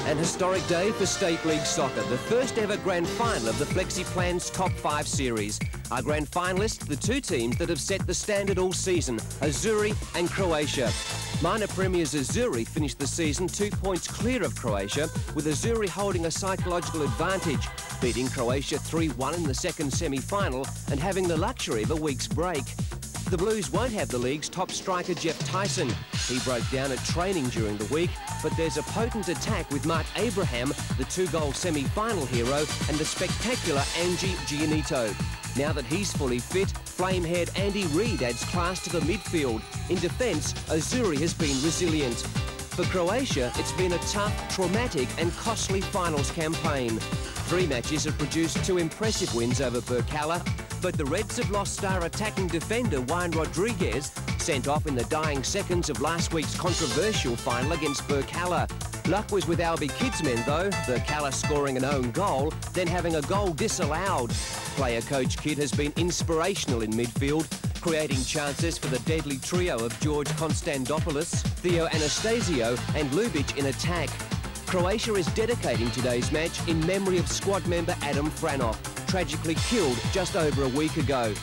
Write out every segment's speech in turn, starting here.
An historic day for State League Soccer, the first ever grand final of the FlexiPlan's Top 5 series. Our grand finalists, the two teams that have set the standard all season, Azzurri and Croatia. Minor premiers Azzurri finished the season 2 points clear of Croatia, with Azzurri holding a psychological advantage, beating Croatia 3-1 in the second semi-final and having the luxury of a week's break. The Blues won't have the league's top striker Jeff Tyson. He broke down at training during the week, but there's a potent attack with Mark Abraham, the 2-goal semi-final hero, and the spectacular Angie Giannito. Now that he's fully fit, flame-haired Andy Reid adds class to the midfield. In defence, Azzurri has been resilient. For Croatia, it's been a tough, traumatic and costly finals campaign. 3 matches have produced 2 impressive wins over Burkala, but the Reds have lost star attacking defender Juan Rodriguez, sent off in the dying seconds of last week's controversial final against Burkala. Luck was with Albi Kidsmen though, Burkala scoring an own goal, then having a goal disallowed. Player coach Kidd has been inspirational in midfield, creating chances for the deadly trio of George Konstantopoulos, Theo Anastasio and Ljubic in attack. Croatia is dedicating today's match in memory of squad member Adam Franov, tragically killed just over a week ago.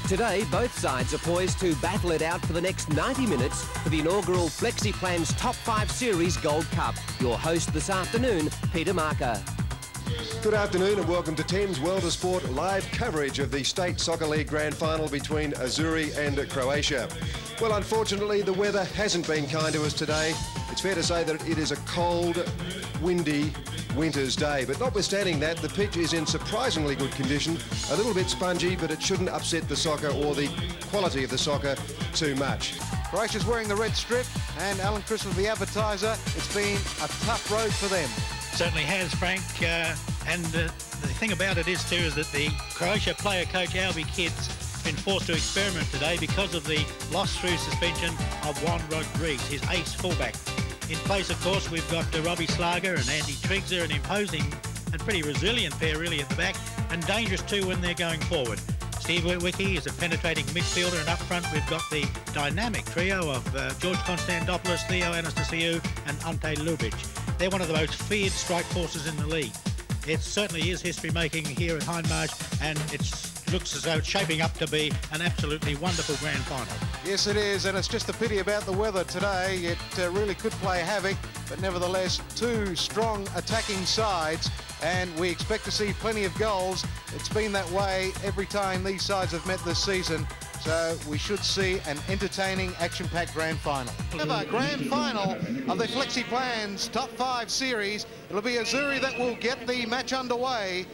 Today, both sides are poised to battle it out for the next 90 minutes for the inaugural FlexiPlan's Top 5 Series Gold Cup. Your host this afternoon, Peter Marker. Good afternoon and welcome to Thames World of Sport live coverage of the State Soccer League Grand Final between Azzurri and Croatia. Well, unfortunately, the weather hasn't been kind to us today. It's fair to say that it is a cold, windy winter's day, but notwithstanding that, the pitch is in surprisingly good condition, a little bit spongy, but it shouldn't upset the soccer or the quality of the soccer too much. Croatia's wearing the red strip, and Alan Christmas, the advertiser. It's been a tough road for them. Certainly has, Frank, and the thing about it is too is that the Croatia player coach Albi Kidd's been forced to experiment today because of the loss through suspension of Juan Rodriguez, his ace fullback. In place, of course, we've got Robbie Slager and Andy Triggs, an imposing and pretty resilient pair really at the back, and dangerous too when they're going forward. Steve Witwicky is a penetrating midfielder, and up front we've got the dynamic trio of George Konstantopoulos, Theo Anastasio and Ante Ljubic. They're one of the most feared strike forces in the league. It certainly is history-making here at Hindmarsh, and it looks as though it's shaping up to be an absolutely wonderful grand final. Yes, it is, and it's just a pity about the weather today. It really could play havoc, but nevertheless, 2 strong attacking sides, and we expect to see plenty of goals. It's been that way every time these sides have met this season, so we should see an entertaining, action-packed grand final. However, grand final of the FlexiPlan's Top 5 series. It'll be Azzurri that will get the match underway.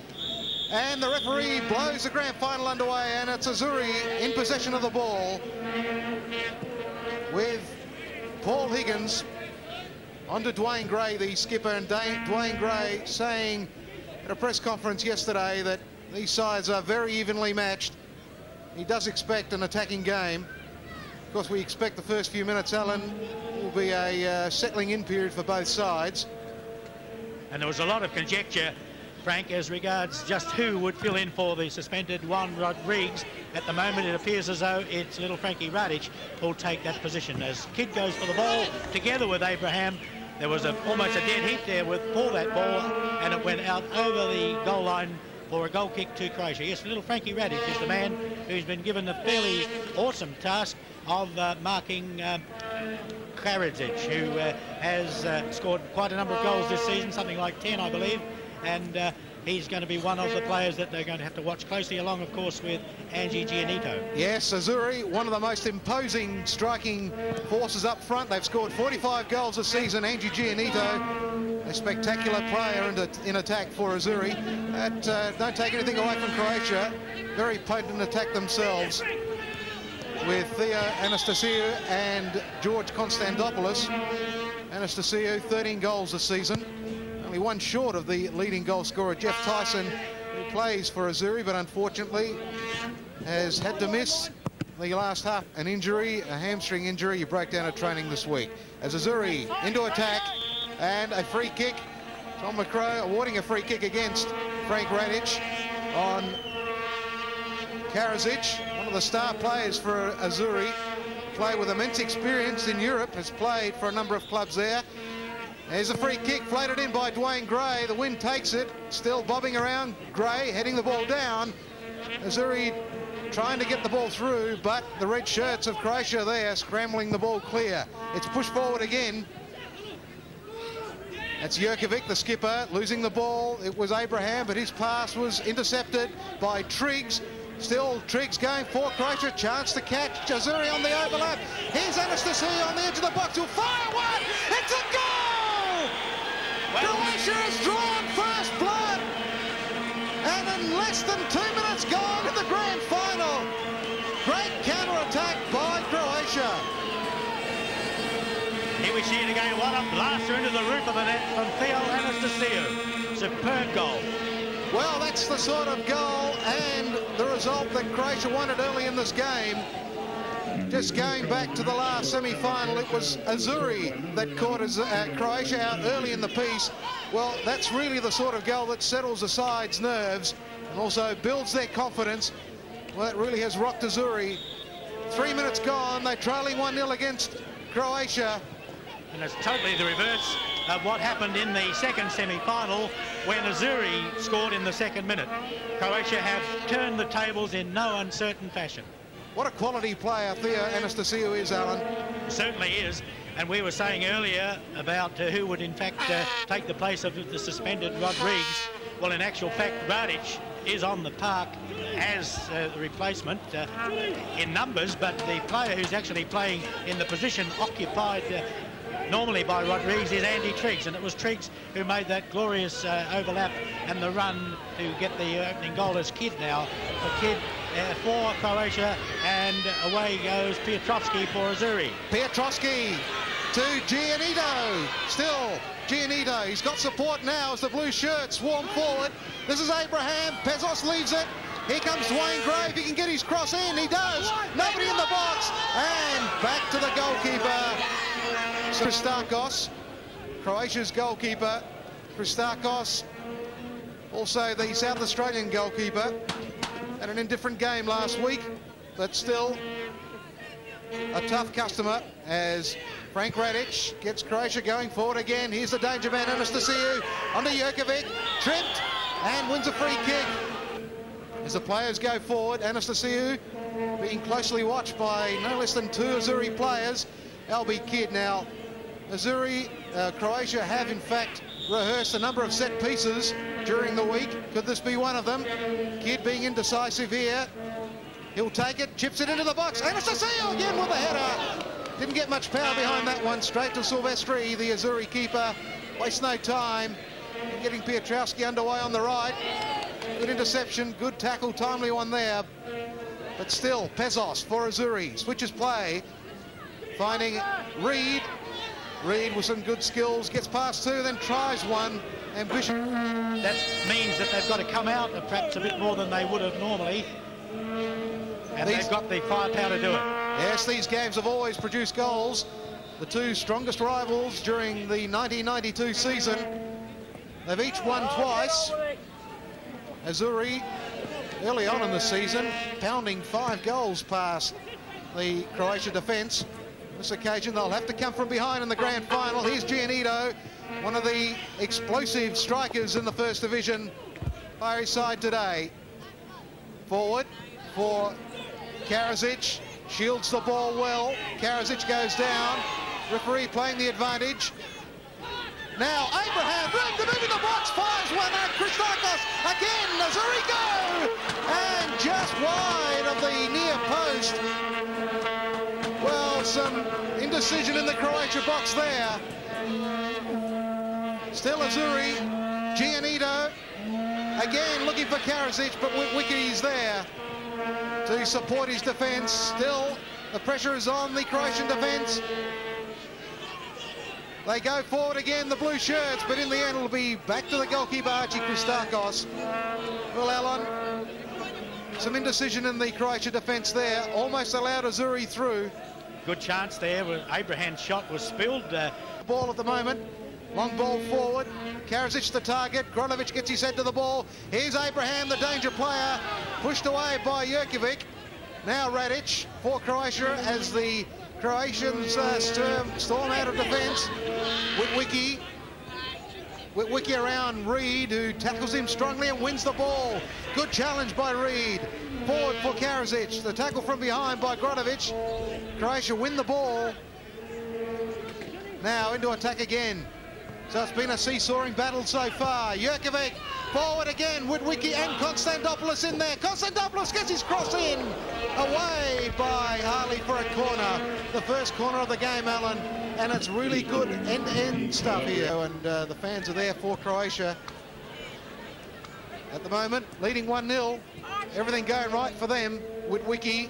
And the referee blows the grand final underway, and it's Azzurri in possession of the ball with Paul Higgins onto Dwayne Gray, the skipper, and Dwayne Gray saying at a press conference yesterday that these sides are very evenly matched. He does expect an attacking game. Of course, we expect the first few minutes, Alan, will be a settling in period for both sides. And there was a lot of conjecture, Frank, as regards just who would fill in for the suspended Juan Rodriguez. At the moment, it appears as though it's little Frankie Radic who'll take that position. As Kidd goes for the ball, together with Abraham, there was almost a dead heat there with pull that ball, and it went out over the goal line for a goal kick to Croatia. Yes, little Frankie Radic is the man who's been given the fairly awesome task of marking Karadzic, who has scored quite a number of goals this season, something like 10, I believe, and he's going to be one of the players that they're going to have to watch closely, along, of course, with Angie Giannito. Yes, Azzurri, one of the most imposing striking forces up front. They've scored 45 goals this season. Angie Giannito, a spectacular player in attack for Azzurri. Don't take anything away from Croatia. Very potent attack themselves, with Theo Anastasio and George Konstantopoulos. Anastasio, 13 goals this season. Only one short of the leading goal scorer, Jeff Tyson, who plays for Azzurri, but unfortunately has had to miss the last half. An injury, a hamstring injury. He broke down at training this week. As Azzurri into attack, and a free kick. Tom McCrow awarding a free kick against Frank Radic on Karadzic, one of the star players for Azzurri. Player with immense experience in Europe, has played for a number of clubs there. There's a free kick floated in by Dwayne Gray. The wind takes it, still bobbing around. Gray heading the ball down. Azzurri trying to get the ball through, but the red shirts of Croatia there scrambling the ball clear. It's pushed forward again. That's Jurkovic, the skipper, losing the ball. It was Abraham, but his pass was intercepted by Triggs. Still Triggs going for Croatia. Chance to catch. Azzurri on the overlap. Here's Anastasiou on the edge of the box. He'll fire one. It's a goal! Croatia has drawn first blood. And in less than 2 minutes gone in the grand final. Great counter-attack by Croatia. Here we see it again. What a blaster into the roof of the net from Theo Anastasiou. Superb goal. Well, that's the sort of goal and the result that Croatia wanted early in this game. Just going back to the last semi-final, it was Azzurri that caught Croatia out early in the piece. Well, that's really the sort of goal that settles the side's nerves and also builds their confidence. Well, it really has rocked Azzurri. 3 minutes gone, they're trailing 1-0 against Croatia. And it's totally the reverse of what happened in the second semi-final when Azzurri scored in the second minute. Croatia have turned the tables in no uncertain fashion. What a quality player Theo Anastasiou is, Alan. Certainly is. And we were saying earlier about who would in fact take the place of the suspended Rodrigues. Well, in actual fact, Radic is on the park as the replacement in numbers, but the player who's actually playing in the position occupied normally by Rodrigues is Andy Triggs, and it was Triggs who made that glorious overlap and the run to get the opening goal as Kidd now. The Kidd for Croatia, and away goes Piotrowski for Azzurri. Piotrowski to Giannito. Still Giannito. He's got support now as the blue shirts swarm forward. This is Abraham. Pezos leaves it. Here comes Dwayne Gray. If he can get his cross in, he does. Nobody in the box. And back to the goalkeeper, Christakos. Croatia's goalkeeper, Christakos. Also the South Australian goalkeeper. Had an indifferent game last week, but still a tough customer as Frank Radic gets Croatia going forward again. Here's the danger man, Anastasiou, onto Jurkovic, tripped and wins a free kick. As the players go forward, Anastasiou being closely watched by no less than 2 Azzurri players. Albie Kidd now. Azzurri, Croatia have in fact rehearsed a number of set pieces during the week. Could this be one of them? Kidd being indecisive here. He'll take it, chips it into the box. Anastasiou again with the header. Didn't get much power behind that one. Straight to Silvestri, the Azzurri keeper. Wastes no time. And getting Piotrowski underway on the right. Good interception, good tackle, timely one there. But still, Pezos for Azzurri. Switches play. Finding Reed. Reed with some good skills, gets past 2, then tries one. Ambitious. That means that they've got to come out perhaps a bit more than they would have normally. And they've got the firepower to do it. Yes, these games have always produced goals. The 2 strongest rivals during the 1992 season. They've each won twice. Azzurri, early on in the season, pounding 5 goals past the Croatia defence. This occasion they'll have to come from behind in the grand final. Here's Giannito, one of the explosive strikers in the first division by his side today. Forward for Karazic, shields the ball well. Karazic goes down, referee playing the advantage. Now Abraham, room to move in the box, fires one out, Christakos again, Azzurri go! And just wide of the near post. Well, some indecision in the Croatia box there. Still Azzurri, Giannito, again looking for Karazic, but Wicky's there to support his defence. Still, the pressure is on the Croatian defence. They go forward again, the blue shirts, but in the end it'll be back to the goalkeeper, Archie Christakos. Well, Alan, some indecision in the Croatia defence there, almost allowed Azzurri through. Good chance there. Abraham's shot was spilled. Ball at the moment. Long ball forward. Karazic the target. Gronovic gets his head to the ball. Here's Abraham, the danger player. Pushed away by Jurkovic. Now Radic for Croatia as the Croatians storm out of defence. Witwicky Witwicky around Reed, who tackles him strongly and wins the ball. Good challenge by Reed. Forward for Karazic. The tackle from behind by Grodovic. Croatia win the ball. Now into attack again. So it's been a seesawing battle so far. Jurkovic forward again. Witwicky and Konstantopoulos in there. Konstantopoulos gets his cross in. Away by Harley for a corner. The first corner of the game, Alan. And it's really good end-to-end stuff here. And the fans are there for Croatia. At the moment, leading 1-0. Everything going right for them. Witwicky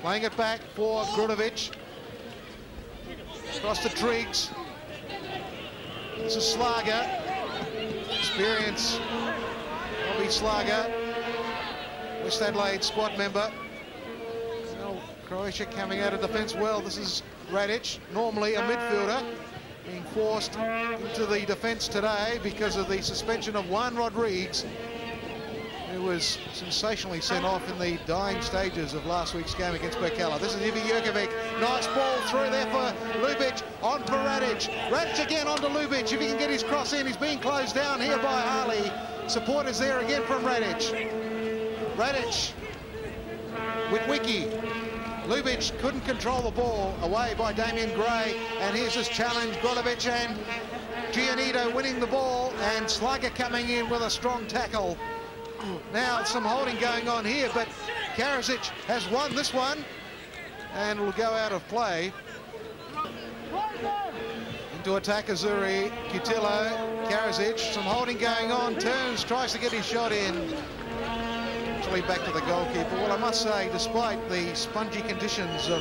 playing it back for Grudovic. Across to Triggs. This is Slager. Experience. Bobby Slager. West Adelaide squad member. Well, Croatia coming out of defence well. This is Radic, normally a midfielder, being forced into the defence today because of the suspension of Juan Rodriguez, who was sensationally sent off in the dying stages of last week's game against Berkala. This is Ivi Jurkovic. Nice ball through there for Lubic. On for Radic. Radic again onto Lubic. If he can get his cross in, he's being closed down here by Harley. Supporters there again from Radic. Radic. Witwicky. Lubic couldn't control the ball, away by Damien Gray, and here's his challenge. Grodovic and Giannito winning the ball, and Slager coming in with a strong tackle. Now some holding going on here, but Karazic has won this one and will go out of play. Into attack Azzurri, Cutillo, Karazic, some holding going on, turns, tries to get his shot in. Back to the goalkeeper. Well, I must say, despite the spongy conditions of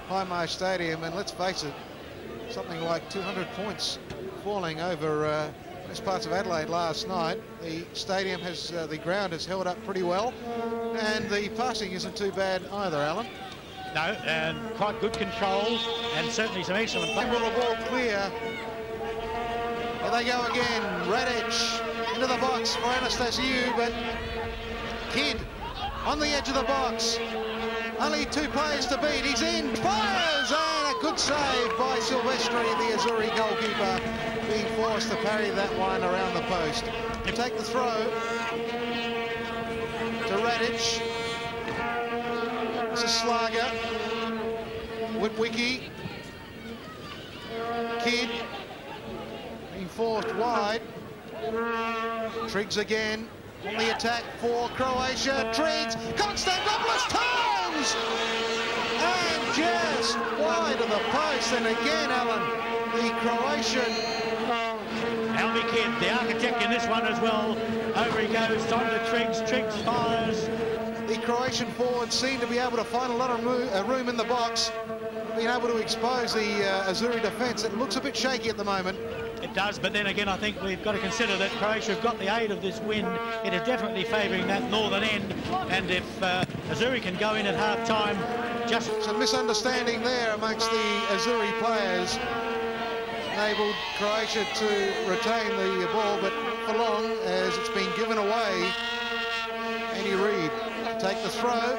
Highmarsh Stadium, and let's face it, something like 200 points falling over most parts of Adelaide last night, the stadium has, the ground has held up pretty well, and the passing isn't too bad either, Alan. No, and quite good control, and certainly some excellent... Will the ball clear? Here they go again. Radic into the box for Anastasiou, but Kidd on the edge of the box. Only two players to beat. He's in, fires, and a good save by Silvestri, the Azzurri goalkeeper, being forced to parry that one around the post. Take the throw to Radic. This is Slager. Witwicky. Kidd being forced wide. Triggs again. On the attack for Croatia, Triggs, Konstantopoulos turns! And just wide of the post, and again, Alan, the Croatian... Albie Kidd, the architect in this one as well. Over he goes, on to Triggs, Triggs fires. The Croatian forwards seem to be able to find a lot of room in the box, being able to expose the Azzurri defence. It looks a bit shaky at the moment. It does, but then again, I think we've got to consider that Croatia have got the aid of this wind. It is definitely favouring that northern end, and if Azzurri can go in at half-time, just... Some misunderstanding there amongst the Azzurri players. Enabled Croatia to retain the ball, but for long, as it's been given away. Andy Reid to take the throw.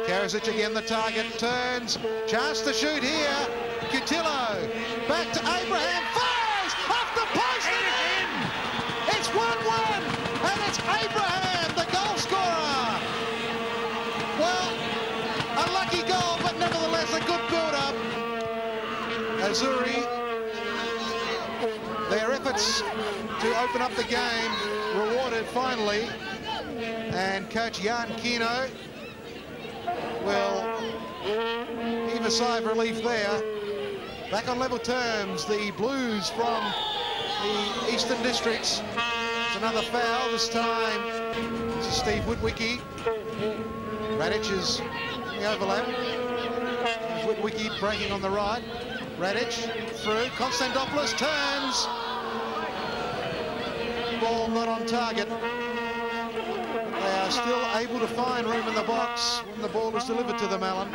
Karazic again the target, turns, chance to shoot here. Cutillo, back to Abraham, fires off the post and in! It's 1-1, and it's Abraham, the goal scorer. Well, a lucky goal, but nevertheless a good build-up. Azzurri, their efforts to open up the game rewarded finally, and coach Jan Kino will heave a sigh of relief there. Back on level terms, the Blues from the Eastern Districts. It's another foul this time. This is Steve Witwicky. Radic is in the overlap. Witwicky breaking on the right. Radic through. Konstantopoulos turns. Ball not on target. They are still able to find room in the box when the ball is delivered to them, Alan.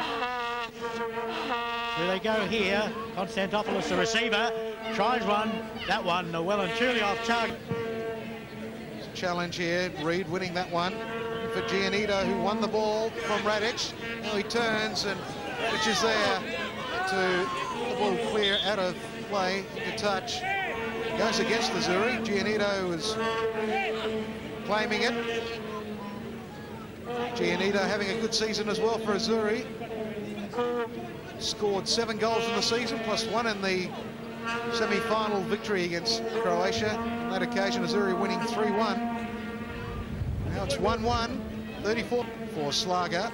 Here they go here. Konstantopoulos, the receiver, tries one. That one well and truly off target. Challenge here. Reid winning that one for Giannito, who won the ball from Radic. Now he turns, and Radic is there to the ball clear out of play, into touch. goes against Azzurri. Giannito is claiming it. Giannito having a good season as well for Azzurri. Scored 7 goals in the season, plus 1 in the semi-final victory against Croatia. On that occasion, Azzurri winning 3-1. Now it's 1-1, 34 for Slager.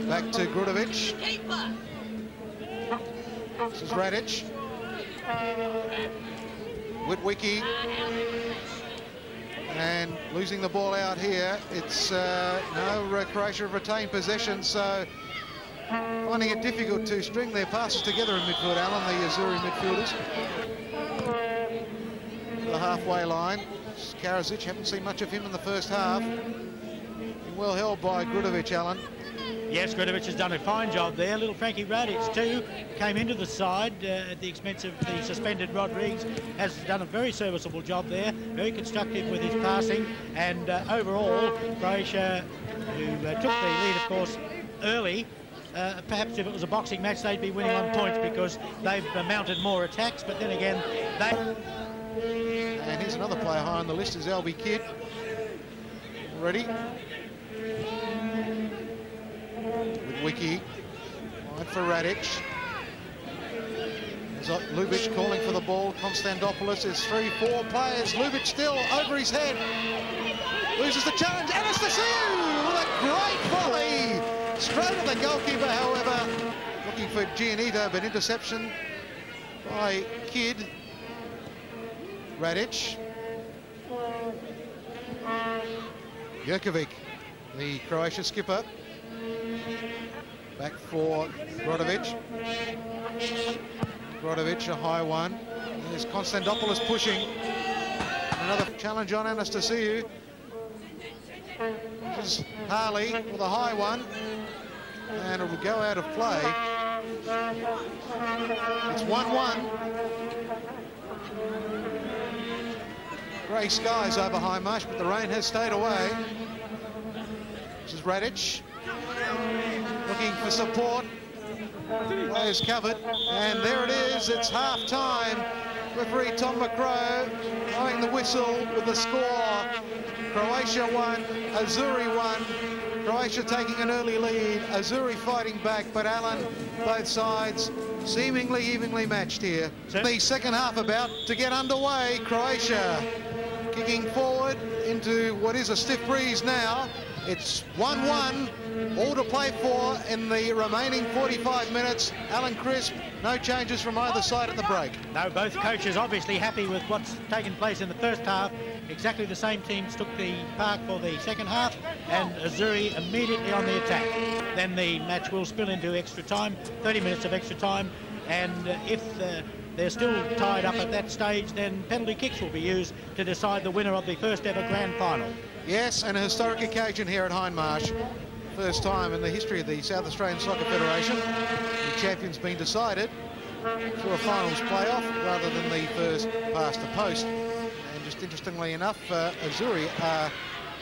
Back to Grudovic. This is Radic. Witwicky. And losing the ball out here. It's Croatia have retained possession, so finding it difficult to string their passes together in midfield, Alan, the Azzurri midfielders. The halfway line. Karadzic, haven't seen much of him in the first half. Well held by Grudovic, Alan. Yes, Grudovic has done a fine job there. Little Frankie Radic too came into the side at the expense of the suspended Rodriguez. Has done a very serviceable job there, very constructive with his passing, and overall Croatia, who took the lead of course early, perhaps if it was a boxing match they'd be winning on points because they've mounted more attacks, but then again they... And here's another player high on the list, is Albie Kidd. Ready. With Wiki. Wide for Radic. There's Lubic calling for the ball. Konstantopoulos is 3-4 players. Lubic still over his head. Loses the challenge. Anastasiou with a great volley. Straight at the goalkeeper, however. Looking for Giannito, but interception by Kidd. Radic. Jerkovic, the Croatia skipper. Back for Grodovic. Grodovic, a high one. There's Konstantopoulos pushing. Another challenge on Anastasiou. This is Harley with a high one. And it will go out of play. It's 1-1. Grey skies over High Marsh, but the rain has stayed away. This is Radic. Looking for support. Players covered. And there it is. It's half-time. Referee Tom McCrow blowing the whistle with the score. Croatia 1, Azzurri 1. Croatia taking an early lead. Azzurri fighting back, but Alan, both sides seemingly evenly matched here. The second half about to get underway. Croatia kicking forward into what is a stiff breeze now. It's 1-1, all to play for in the remaining 45 minutes. Alan Crisp, no changes from either side at the break. No, both coaches obviously happy with what's taken place in the first half. Exactly the same teams took the park for the second half, and Azzurri immediately on the attack. Then the match will spill into extra time, 30 minutes of extra time, and if they're still tied up at that stage, then penalty kicks will be used to decide the winner of the first ever grand final. Yes, and a historic occasion here at Hindmarsh. First time in the history of the South Australian Soccer Federation. The champion's been decided through a finals playoff rather than the first past the post. And just interestingly enough, Azzurri are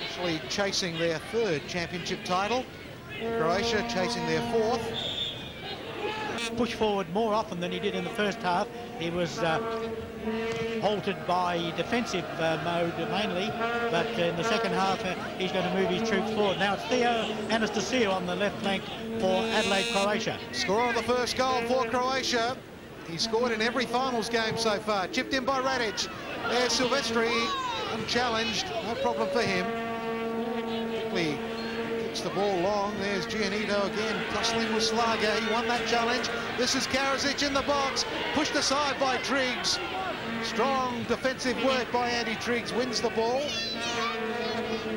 actually chasing their third championship title. Croatia chasing their fourth. Push forward more often than he did in the first half. He was halted by defensive mode mainly, but in the second half he's going to move his troops forward. Now it's Theo Anastasiou on the left flank for Adelaide, Croatia. Scorer of the first goal for Croatia. He scored in every finals game so far. Chipped in by Radic. There's Silvestri, unchallenged, no problem for him. Quickly kicks the ball long. There's Giannito again, tussling with Slager. He won that challenge. This is Karadzic in the box, pushed aside by Triggs. Strong defensive work by Andy Triggs, wins the ball.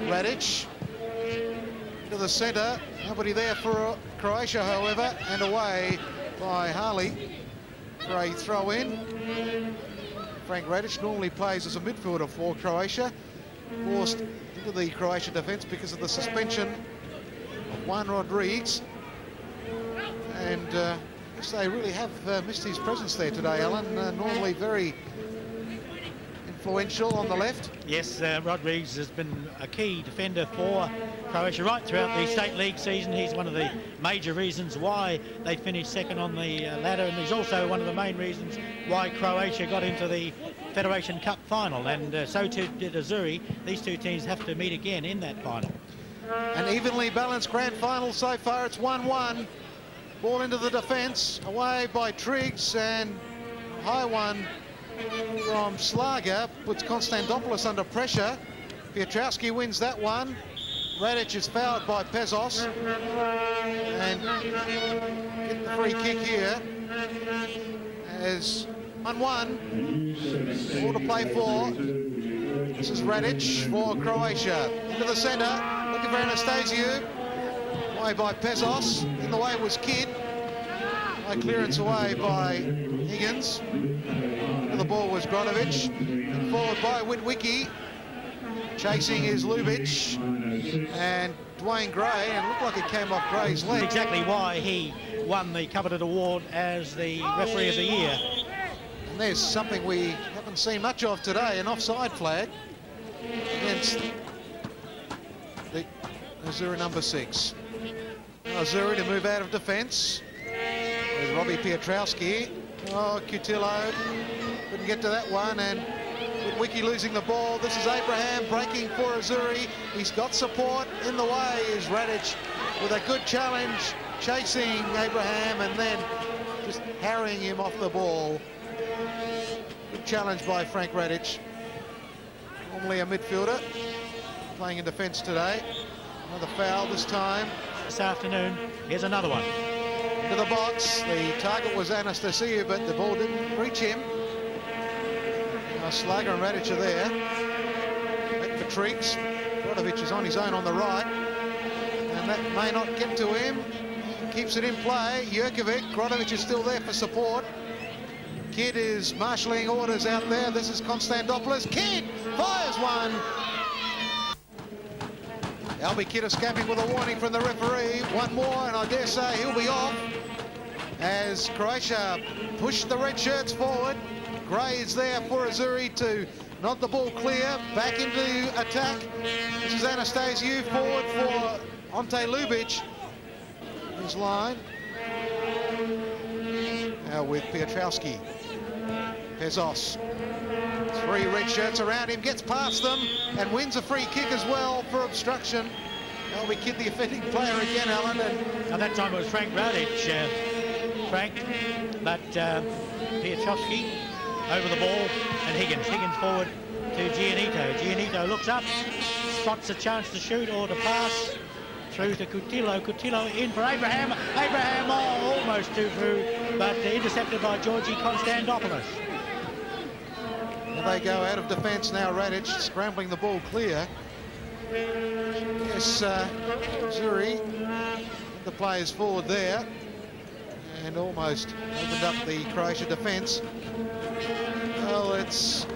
Radic to the centre. Nobody there for Croatia, however, and away by Harley for a throw-in. Frank Radic normally plays as a midfielder for Croatia. Forced into the Croatia defence because of the suspension of Juan Rodriguez. And they really have missed his presence there today, Alan. Normally very influential on the left. Yes, Rodriguez has been a key defender for Croatia right throughout the State League season. He's one of the major reasons why they finished second on the ladder, and he's also one of the main reasons why Croatia got into the Federation Cup final, and so too did Azzurri. These two teams have to meet again in that final. An evenly balanced grand final so far. It's 1-1. Ball into the defence, away by Triggs, and high one from Slager puts Konstantopoulos under pressure. Pietrowski wins that one. Radic is fouled by Pezos, and get the free kick here as 1-1. All to play for. This is Radic for Croatia. Into the centre, looking for Anastasiou. Away by Pezos. In the way was Kidd. High clearance away by Higgins. And the ball was Grodovic. And forward by Witwicky. Chasing is Ljubic. And Dwayne Gray. And it looked like it came off Gray's leg. Exactly why he won the coveted award as the referee of the year. And there's something we haven't seen much of today, an offside flag against the Azzurri number 6. Azzurri to move out of defence. There's Robbie Pietrowski. Oh, Cutillo couldn't get to that one, and with Wiki losing the ball, this is Abraham breaking for Azzurri. He's got support. In the way is Radic with a good challenge, chasing Abraham and then just harrying him off the ball. Good challenge by Frank Radic. Normally a midfielder, playing in defence today. Another foul this time. This afternoon, here's another one. Into the box. The target was Anastasiou, but the ball didn't reach him. Now Slager and Radic are there. Back for Triggs. Grodovic is on his own on the right. And that may not get to him. Keeps it in play. Jurkovic. Grodovic is still there for support. Kidd is marshalling orders out there. This is Konstantopoulos. Kidd fires one. Albie Kidd escaping with a warning from the referee. One more, and I dare say he'll be off as Croatia push the red shirts forward. Gray is there for Azzurri to nod the ball clear. Back into attack. This is Anastasiou forward for Ante Ljubic. His line. Now with Pietrowski. Pezos. 3 red shirts around him, gets past them and wins a free kick as well for obstruction. Albie Kidd, the offending player again, Alan. And that time it was Frank Radic, but Pietrowski over the ball, and Higgins forward to Giannito. Giannito looks up, spots a chance to shoot or to pass through to Cutillo. Cutillo in for Abraham. Abraham almost too through, but intercepted by Georgi Konstantopoulos. They go out of defence now. Radic scrambling the ball clear. Yes, Azzurri, the players forward there, and almost opened up the Croatia defence. Well, it's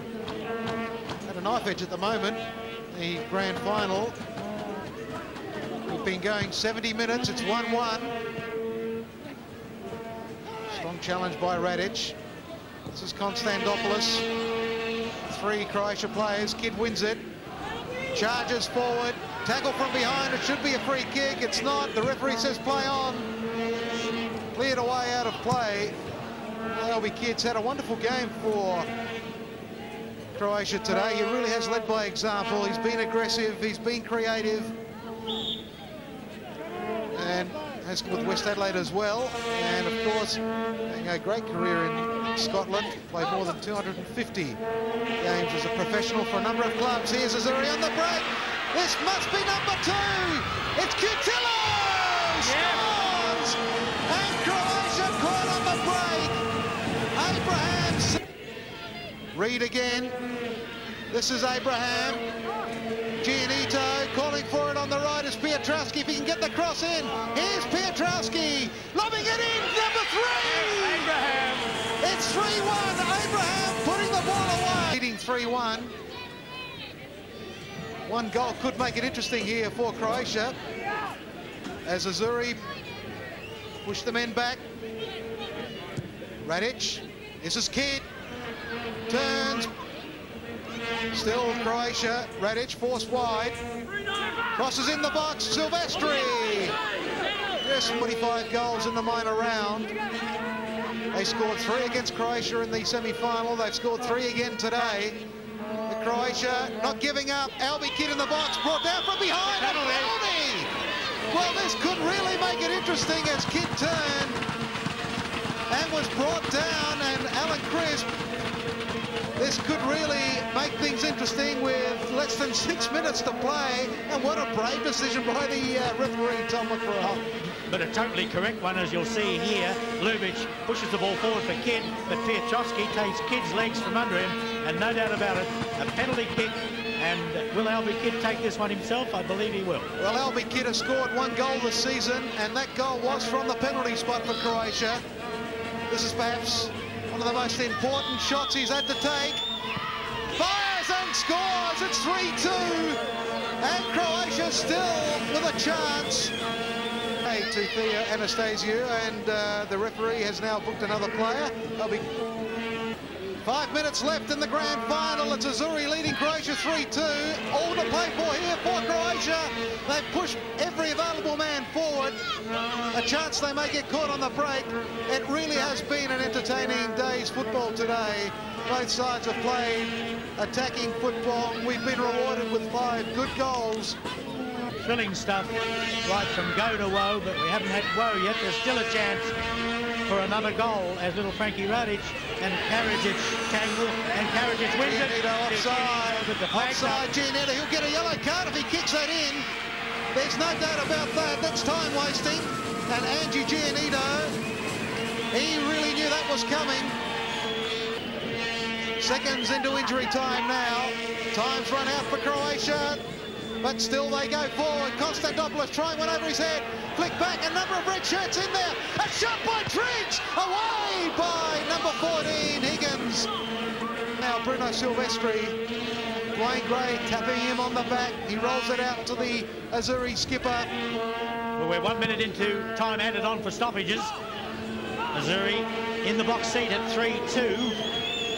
at a knife edge at the moment. The grand final. We've been going 70 minutes. It's 1-1. Strong challenge by Radic. This is Konstantopoulos. 3 Croatia players. Kidd wins it. Charges forward. Tackle from behind. It should be a free kick. It's not. The referee says play on. Cleared away out of play. Albie Kidd's had a wonderful game for Croatia today. He really has led by example. He's been aggressive. He's been creative. And has with West Adelaide as well. And of course, having a great career in Scotland, played more than 250 games as a professional for a number of clubs. Here's Azzurri on the break. This must be number 2. It's Cutillo! Scores! And Croatia caught on the break. Abraham. Reid again. This is Abraham. Giannito calling for it on the right is Pietrowski. If he can get the cross in. Here's Pietrowski. Lobbing it in. Number 3. Abraham. It's 3-1. Abraham putting the ball away. Leading 3-1. One goal could make it interesting here for Croatia as Azzurri push the men back. Radic. This is Kidd. Turns. Still Croatia. Radic forced wide. Crosses in the box. Silvestri. Just 25 goals in the minor round. They scored 3 against Croatia in the semi-final. They've scored 3 again today. The Croatia not giving up. Albie Kidd in the box, brought down from behind. A penalty! Well, this could really make it interesting as Kidd turned and was brought down, and Alan Crisp. This could really make things interesting with less than 6 minutes to play. And what a brave decision by the referee, Tom McGraw. But a totally correct one, as you'll see here. Lubic pushes the ball forward for Kidd, but Pietrovski takes Kidd's legs from under him, and no doubt about it, a penalty kick. And will Albie Kidd take this one himself? I believe he will. Well, Albie Kidd has scored 1 goal this season, and that goal was from the penalty spot for Croatia. This is perhaps one of the most important shots he's had to take. Fires and scores. It's 3-2, and Croatia still with a chance. To Thea Anastasiou, and the referee has now booked another player. There'll be 5 minutes left in the grand final. It's Azzurri leading Croatia 3-2. All to play for here for Croatia. They've pushed every available man forward. A chance they may get caught on the break. It really has been an entertaining day's football today. Both sides have played attacking football. We've been rewarded with 5 good goals. Thrilling stuff right from go to woe, but we haven't had woe yet. There's still a chance for another goal as little Frankie Radic and Karadzic tangle, and Karadzic wins it. Offside, Giannetta. He'll get a yellow card if he kicks that in. There's no doubt about that. That's time wasting. And Angie Giannetta, he really knew that was coming. Seconds into injury time now. Time's run out for Croatia. But still they go forward. Konstantopoulos trying one over his head. Flick back, a number of red shirts in there. A shot by Triggs. Away by number 14, Higgins. Now Bruno Silvestri. Dwayne Gray tapping him on the back. He rolls it out to the Azzurri skipper. Well, we're 1 minute into time added on for stoppages. Azzurri in the box seat at 3-2.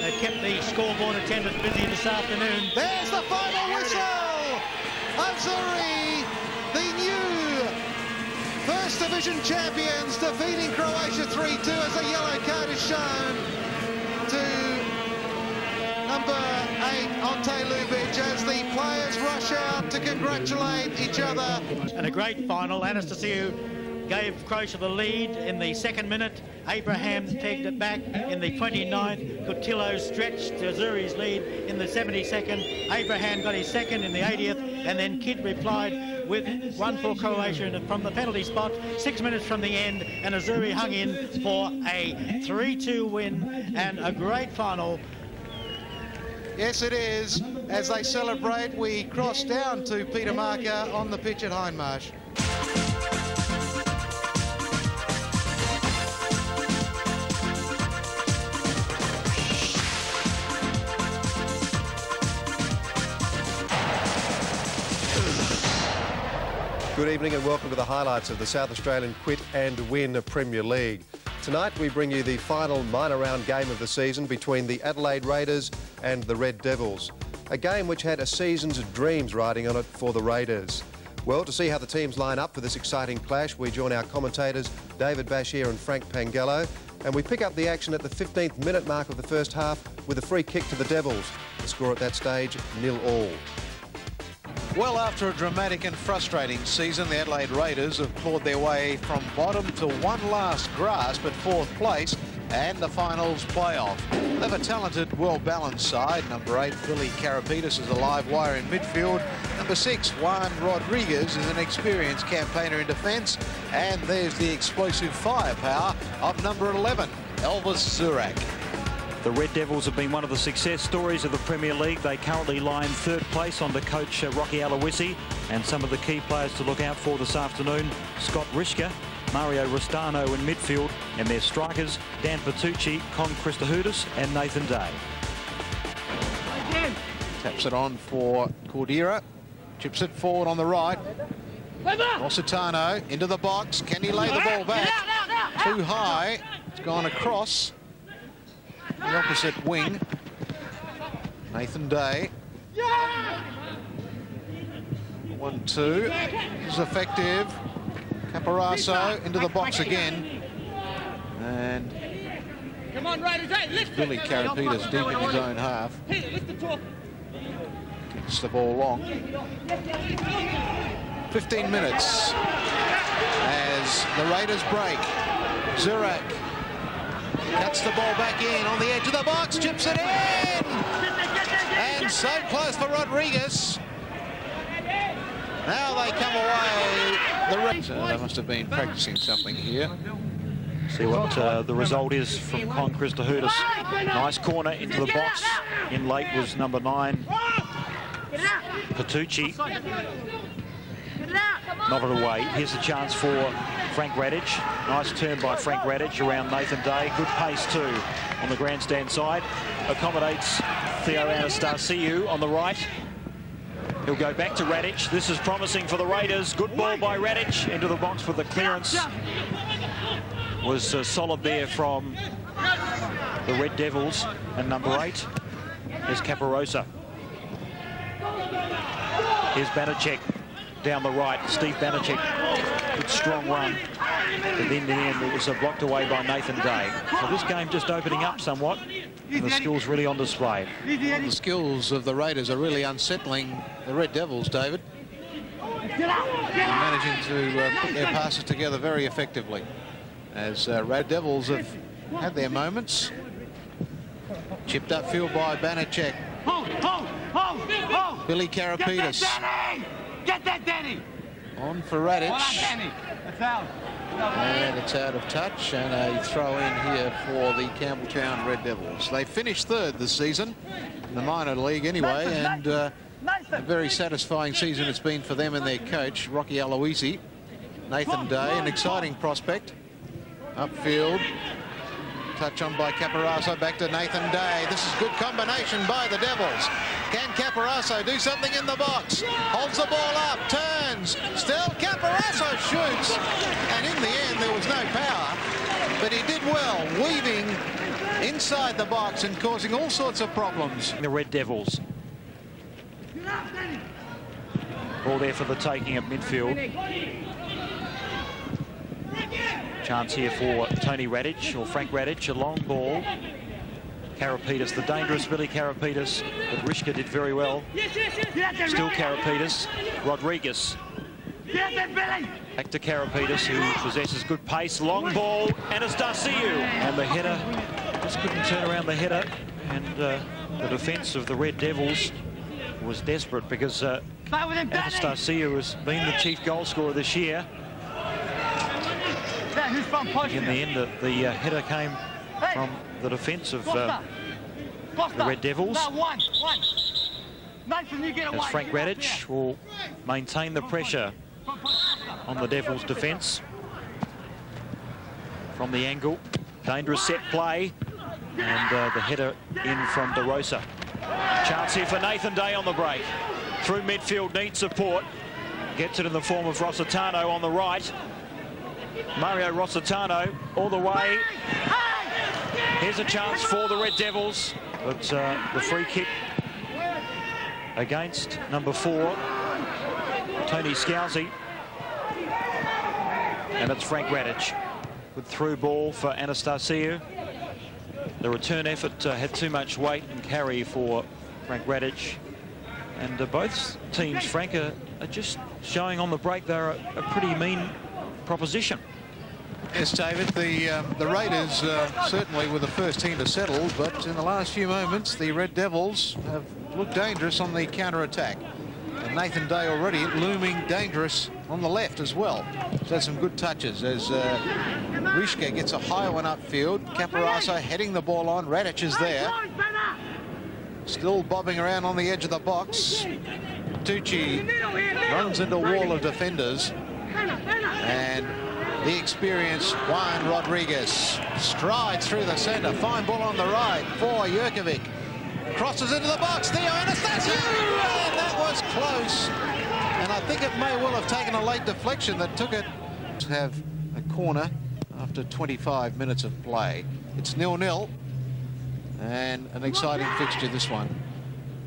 They've kept the scoreboard attendant busy this afternoon. There's the final whistle. Azzurri, the new First Division champions, defeating Croatia 3-2 as a yellow card is shown to number 8, Ante Lubic, as the players rush out to congratulate each other. And a great final. Anastasiou gave Croatia the lead in the 2nd minute. Abraham pegged it back in the 29th. Cotillo stretched Azzurri's lead in the 72nd. Abraham got his 2nd in the 80th, and then Kidd replied with one for Croatia from the penalty spot. 6 minutes from the end, and Azzurri hung in for a 3-2 win and a great final. Yes, it is. As they celebrate, we cross down to Peter Marker on the pitch at Hindmarsh. Good evening and welcome to the highlights of the South Australian Quit and Win Premier League. Tonight we bring you the final minor round game of the season between the Adelaide Raiders and the Red Devils. A game which had a season's dreams riding on it for the Raiders. Well, to see how the teams line up for this exciting clash, we join our commentators David Bashir and Frank Pangello, and we pick up the action at the 15th minute mark of the first half with a free kick to the Devils. The score at that stage, 0-0. Well, after a dramatic and frustrating season, the Adelaide Raiders have clawed their way from bottom to one last grasp at 4th place and the finals playoff. They have a talented, well-balanced side. Number 8, Billy Karapitis, is a live wire in midfield. Number 6, Juan Rodriguez, is an experienced campaigner in defence. And there's the explosive firepower of number 11, Elvis Zurak. The Red Devils have been one of the success stories of the Premier League. They currently lie in 3rd place under coach Rocky Aloisi, and some of the key players to look out for this afternoon: Scott Rishka, Mario Rustano in midfield, and their strikers Dan Patucci, Con Christohoudis and Nathan Day. Taps it on for Cordera, chips it forward on the right. Rossitano into the box. Can he lay the ball back? Too high. It's gone across the opposite wing. Nathan Day 1-2 is effective. Caparaso into the box again. And Billy Carapitas deep in his own half. Kicks the ball long. 15 minutes as the Raiders break. Zurak cuts the ball back in on the edge of the box, chips it in! And so close for Rodriguez. Now they come away. So they must have been practicing something here. See what the result is from Con Christohoutis. Nice corner into the box. In late was number 9, Patucci. Knocked it away. Here's a chance for Frank Radic. Nice turn by Frank Radic around Nathan Day. Good pace too on the grandstand side. Accommodates Theo Anastasiou on the right. He'll go back to Radic. This is promising for the Raiders. Good ball by Radic into the box for the clearance. Was solid there from the Red Devils. And number 8 is Caparosa. Here's Banachek down the right. Steve Banachek, good strong run. But in the end, it was blocked away by Nathan Day. So this game just opening up somewhat. And the skills really on display. Well, the skills of the Raiders are really unsettling the Red Devils, David. They're managing to put their passes together very effectively. As Red Devils have had their moments. Chipped upfield by Banachek. Billy Carapitas. Get that, Danny! On for Radic. That's out. And it's out of touch, and a throw in here for the Campbelltown Red Devils. They finished 3rd this season, in the minor league anyway, and a very satisfying season it's been for them and their coach, Rocky Aloisi. Nathan Day, an exciting prospect. Upfield. Touch on by Caparaso, back to Nathan Day. This is good combination by the Devils. Can Caparaso do something in the box? Holds the ball up, turns. Still Caparaso shoots. And in the end, there was no power. But he did well, weaving inside the box and causing all sorts of problems. The Red Devils. Ball there for the taking at midfield. Chance here for Tony Radic or Frank Radic, a long ball. Carapitas, the dangerous Billy Carapitas, but Rishka did very well. Still Carapitas, Rodriguez. Back to Carapitas, who possesses good pace, long ball, Anastasiou. And the header, just couldn't turn around the header. And the defence of the Red Devils was desperate because Anastasiou has been the chief goal scorer this year. In the end, the header came from the defence of the Red Devils. As Frank Radic will maintain the pressure on the Devils' defence. From the angle, dangerous set play, and the header in from De Rosa. Chance here for Nathan Day on the break. Through midfield, needs support. Gets it in the form of Rossitano on the right. Mario Rossitano all the way. Here's a chance for the Red Devils, but the free kick against number 4, Tony Scalzi. And it's Frank Radic. Good through ball for Anastasiou. The return effort had too much weight and carry for Frank Radic. And both teams, Frank, are just showing on the break they're a pretty mean proposition. Yes, David, the Raiders certainly were the first team to settle, but in the last few moments, the Red Devils have looked dangerous on the counter-attack. And Nathan Day already looming dangerous on the left as well. He's had some good touches as Rishka gets a high one upfield. Caparaso heading the ball on. Radic is there. Still bobbing around on the edge of the box. Tucci runs into a wall of defenders. And the experienced Juan Rodriguez strides through the centre. Fine ball on the right for Jurkovic. Crosses into the box. Theo Anastasiou! And that was close. And I think it may well have taken a late deflection that took it. To have a corner after 25 minutes of play. It's 0-0. And an exciting fixture, this one.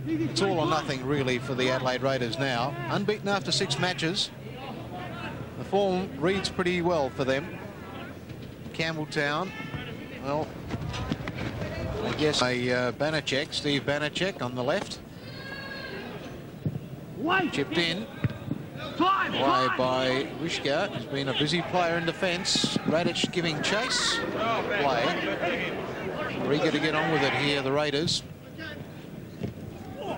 It's all or nothing really for the Adelaide Raiders now. Unbeaten after 6 matches. The form reads pretty well for them. Campbelltown, well, I guess Steve Banachek on the left. Chipped in. Away by Rishka, who's been a busy player in defence. Radic giving chase. Play. We're eager to get on with it here, the Raiders.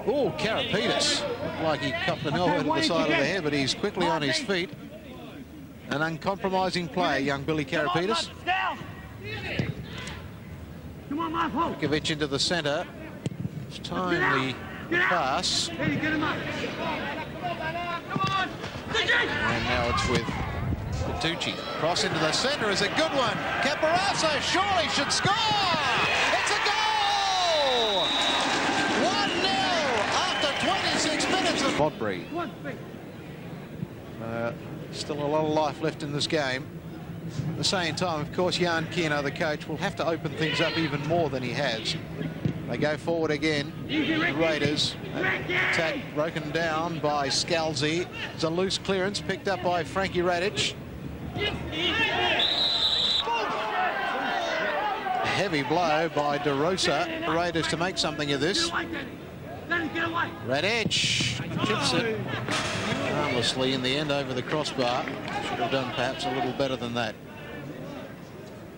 Oh, Karapetis. Looked like he cupped an elbow to the side of the head, but he's quickly on his feet. An uncompromising player, young Billy Karapetis. Vukovic into the centre. It's timely pass. And now it's with Tucci. Cross into the centre is a good one. Caporaso surely should score. It's a goal! 1-0 after 26 minutes of Bodbury. Still a lot of life left in this game. At the same time, of course, Jan Kierno, the coach, will have to open things up even more than he has. They go forward again. The Raiders. Attack broken down by Scalzi. It's a loose clearance picked up by Frankie Radic. Heavy blow by De Rosa. The Raiders to make something of this. Radic chips it harmlessly in the end over the crossbar. Should have done perhaps a little better than that.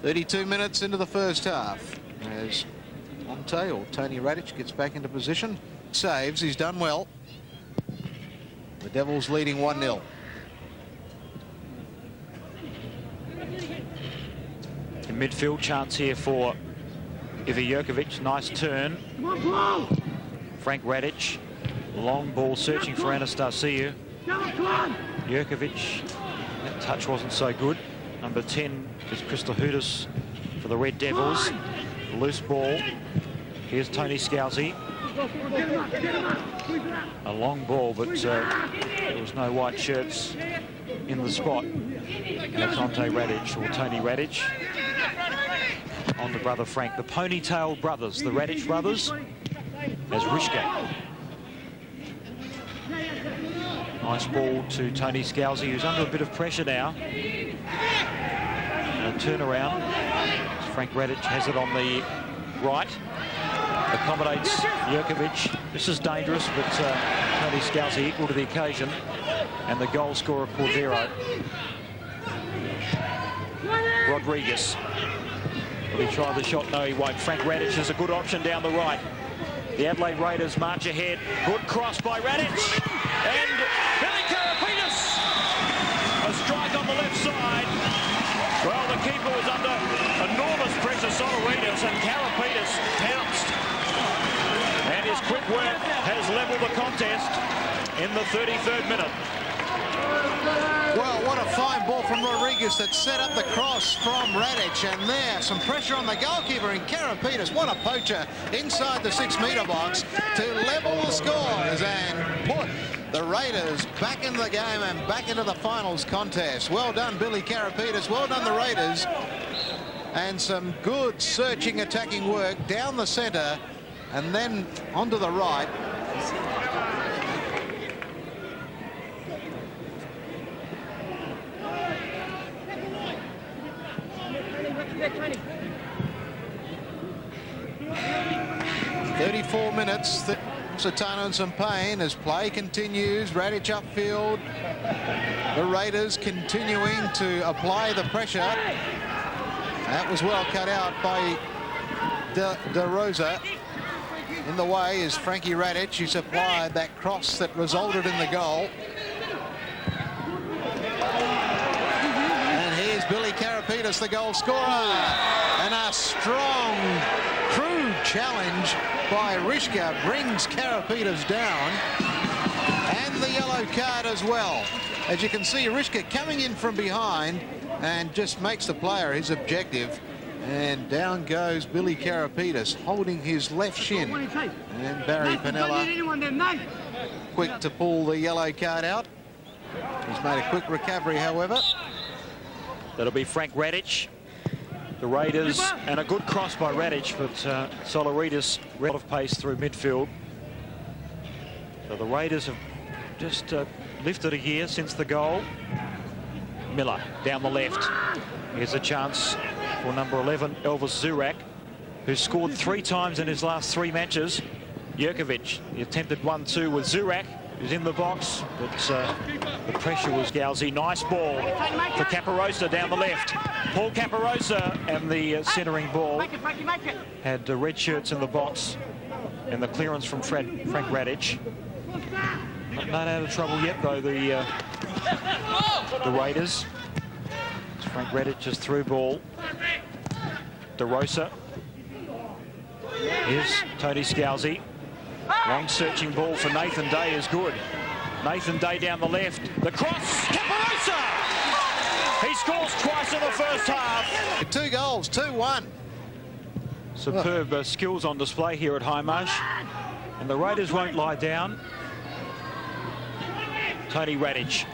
32 minutes into the first half as Tony Radic gets back into position. Saves, he's done well. The Devils leading 1-0. In midfield, chance here for Iva Jurkovic. Nice turn. Frank Radic. Long ball searching for Anastasiou. Jurkovic, that touch wasn't so good. Number 10 is Christohoudis for the Red Devils. Loose ball. Here's Tony Scalzi. A long ball, but there was no white shirts in the spot. Tony Radic, or Tony Radic. On the brother Frank. The ponytail brothers, the Radic brothers, as Rishka. Nice ball to Tony Scalzi, who's under a bit of pressure now. And a turnaround. Frank Radic has it on the right. Accommodates Jurkovic. This is dangerous, but Tony Scalzi equal to the occasion. And the goal scorer, Cordero. Rodriguez. Will he try the shot? No, he won't. Frank Radic has a good option down the right. The Adelaide Raiders march ahead. Good cross by Radic. And Billy Karapetis. A strike on the left side. Well, the keeper was under enormous pressure, Solaritas, and Karapetis pounced. And his quick work has levelled the contest in the 33rd minute. Well, what a fine ball from Rodriguez that set up the cross from Radic, and there some pressure on the goalkeeper in Karapetis. What a poacher inside the 6-metre box to level the scores and put the Raiders back in the game and back into the finals contest. Well done, Billy Karapetis. Well done, the Raiders. And some good searching, attacking work down the centre and then onto the right. Minutes. Satano in some pain as play continues. Radic upfield. The Raiders continuing to apply the pressure. That was well cut out by De Rosa. In the way is Frankie Radic, who supplied that cross that resulted in the goal. And here's Billy Karapetis, the goal scorer. And a strong, crude challenge by Rishka brings Karapetis down. And the yellow card as well. As you can see, Rishka coming in from behind and just makes the player his objective. And down goes Billy Karapetis, holding his left shin. And Barry Piniella quick to pull the yellow card out. He's made a quick recovery, however. That'll be Frank Radic. The Raiders, and a good cross by Radic, but Solaritas ran out of pace through midfield. So the Raiders have just lifted a gear since the goal. Miller down the left. Here's a chance for number 11, Elvis Zurak, who's scored 3 times in his last 3 matches. Jerkovic, he attempted 1-2 with Zurak, who's in the box, but the pressure was Gowsy. Nice ball for Caparosa down the left. Paul Caparosa, and the centering ball had red shirts in the box, and the clearance from Frank Radic. Not out of trouble yet, though, the Raiders. It's Frank Radic just through ball. DeRosa. Here's Tony Scalzi. Long searching ball for Nathan Day is good. Nathan Day down the left. The cross. Caparosa! He scores twice in the first half. 2 goals, 2-1. Superb skills on display here at Hindmarsh. And the Raiders won't lie down. Tony Radic.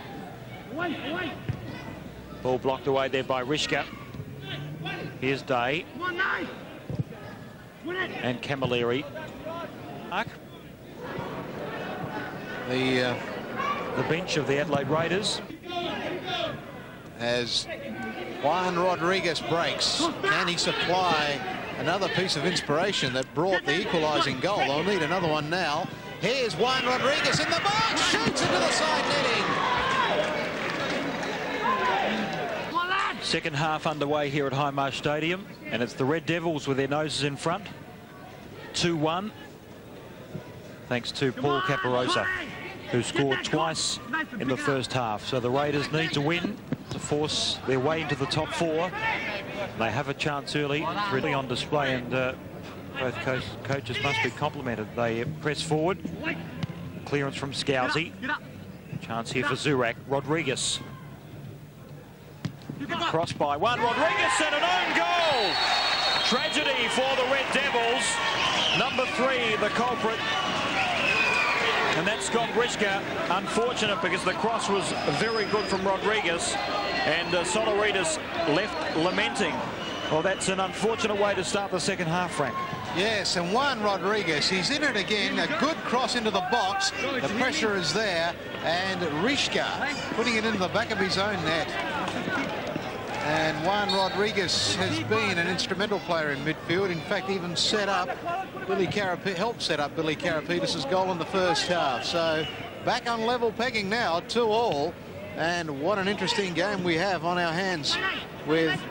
Ball blocked away there by Rishka. Here's Day. And Camilleri. Mark. The bench of the Adelaide Raiders. As Juan Rodriguez breaks, can he supply another piece of inspiration that brought the equalising goal? They'll need another one now. Here's Juan Rodriguez in the box, shoots into the side netting. Second half underway here at Hindmarsh Stadium, and it's the Red Devils with their noses in front. 2-1, thanks to Paul Caparosa, who scored twice in the first half. So the Raiders need to win to force their way into the top 4. They have a chance early. It's really on display, and both coaches must be complimented. They press forward. Clearance from Scalzi. Chance here for Zurak. Rodriguez. Crossed by Juan Rodriguez and an own goal. Tragedy for the Red Devils. Number 3, the culprit. And that's Scott Rishka. Unfortunate because the cross was very good from Rodriguez, and Solaritas left lamenting. Well, that's an unfortunate way to start the second half, Frank. Yes, and Juan Rodriguez, he's in it again. A good cross into the box. The pressure is there, and Rishka putting it into the back of his own net. And Juan Rodriguez has been an instrumental player in midfield. In fact, even set up helped set up Billy Karapetis' goal in the first half. So back on level pegging now, 2-2. And what an interesting game we have on our hands, with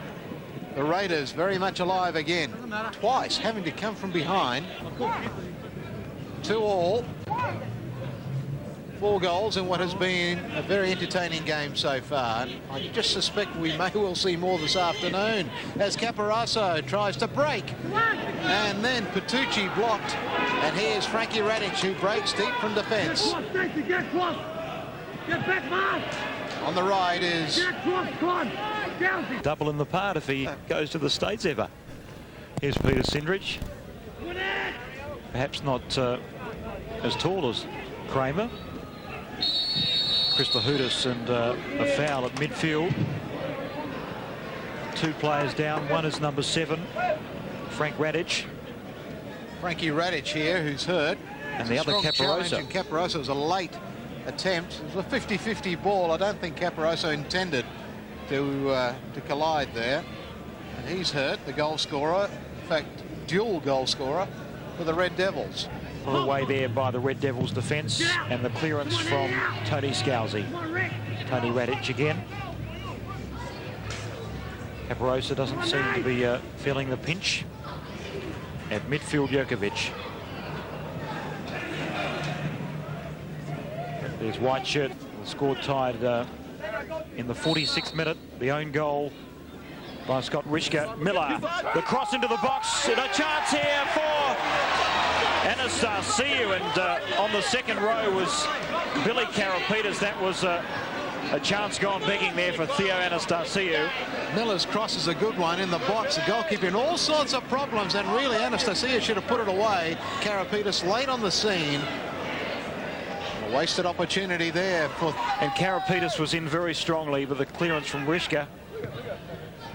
the Raiders very much alive again. Twice having to come from behind. 2-2. 4 goals in what has been a very entertaining game so far. I just suspect we may well see more this afternoon as Caparosa tries to break. And then Petrucci blocked. And here's Frankie Radic, who breaks deep from defence. On the right is... Double in the part if he goes to the States ever. Here's Peter Sindrich. Perhaps not as tall as Kramer. Chris Lahoudis, and a foul at midfield. 2 players down. One is number 7, Frank Radic. Frankie Radic here, who's hurt. And the other Caparosa. And Caparosa was a late attempt. It was a 50-50 ball. I don't think Caparosa intended to collide there. And he's hurt, the goal scorer. In fact, dual goal scorer for the Red Devils. Away there by the Red Devils defence, and the clearance from Tony Scalzi. Tony Radic again. Caparosa doesn't seem to be feeling the pinch. At midfield, Jerkovic. There's White Shirt, the score tied in the 46th minute. The own goal by Scott Rishka. Miller, the cross into the box, and a chance here for Anastasiou, and on the second row was Billy Karapetis. That was a chance gone begging there for Theo Anastasiou. Miller's cross is a good one in the box. The goalkeeper in all sorts of problems, and really Anastasiou should have put it away. Karapetis late on the scene. A wasted opportunity there. And Karapetis was in very strongly with a clearance from Rishka.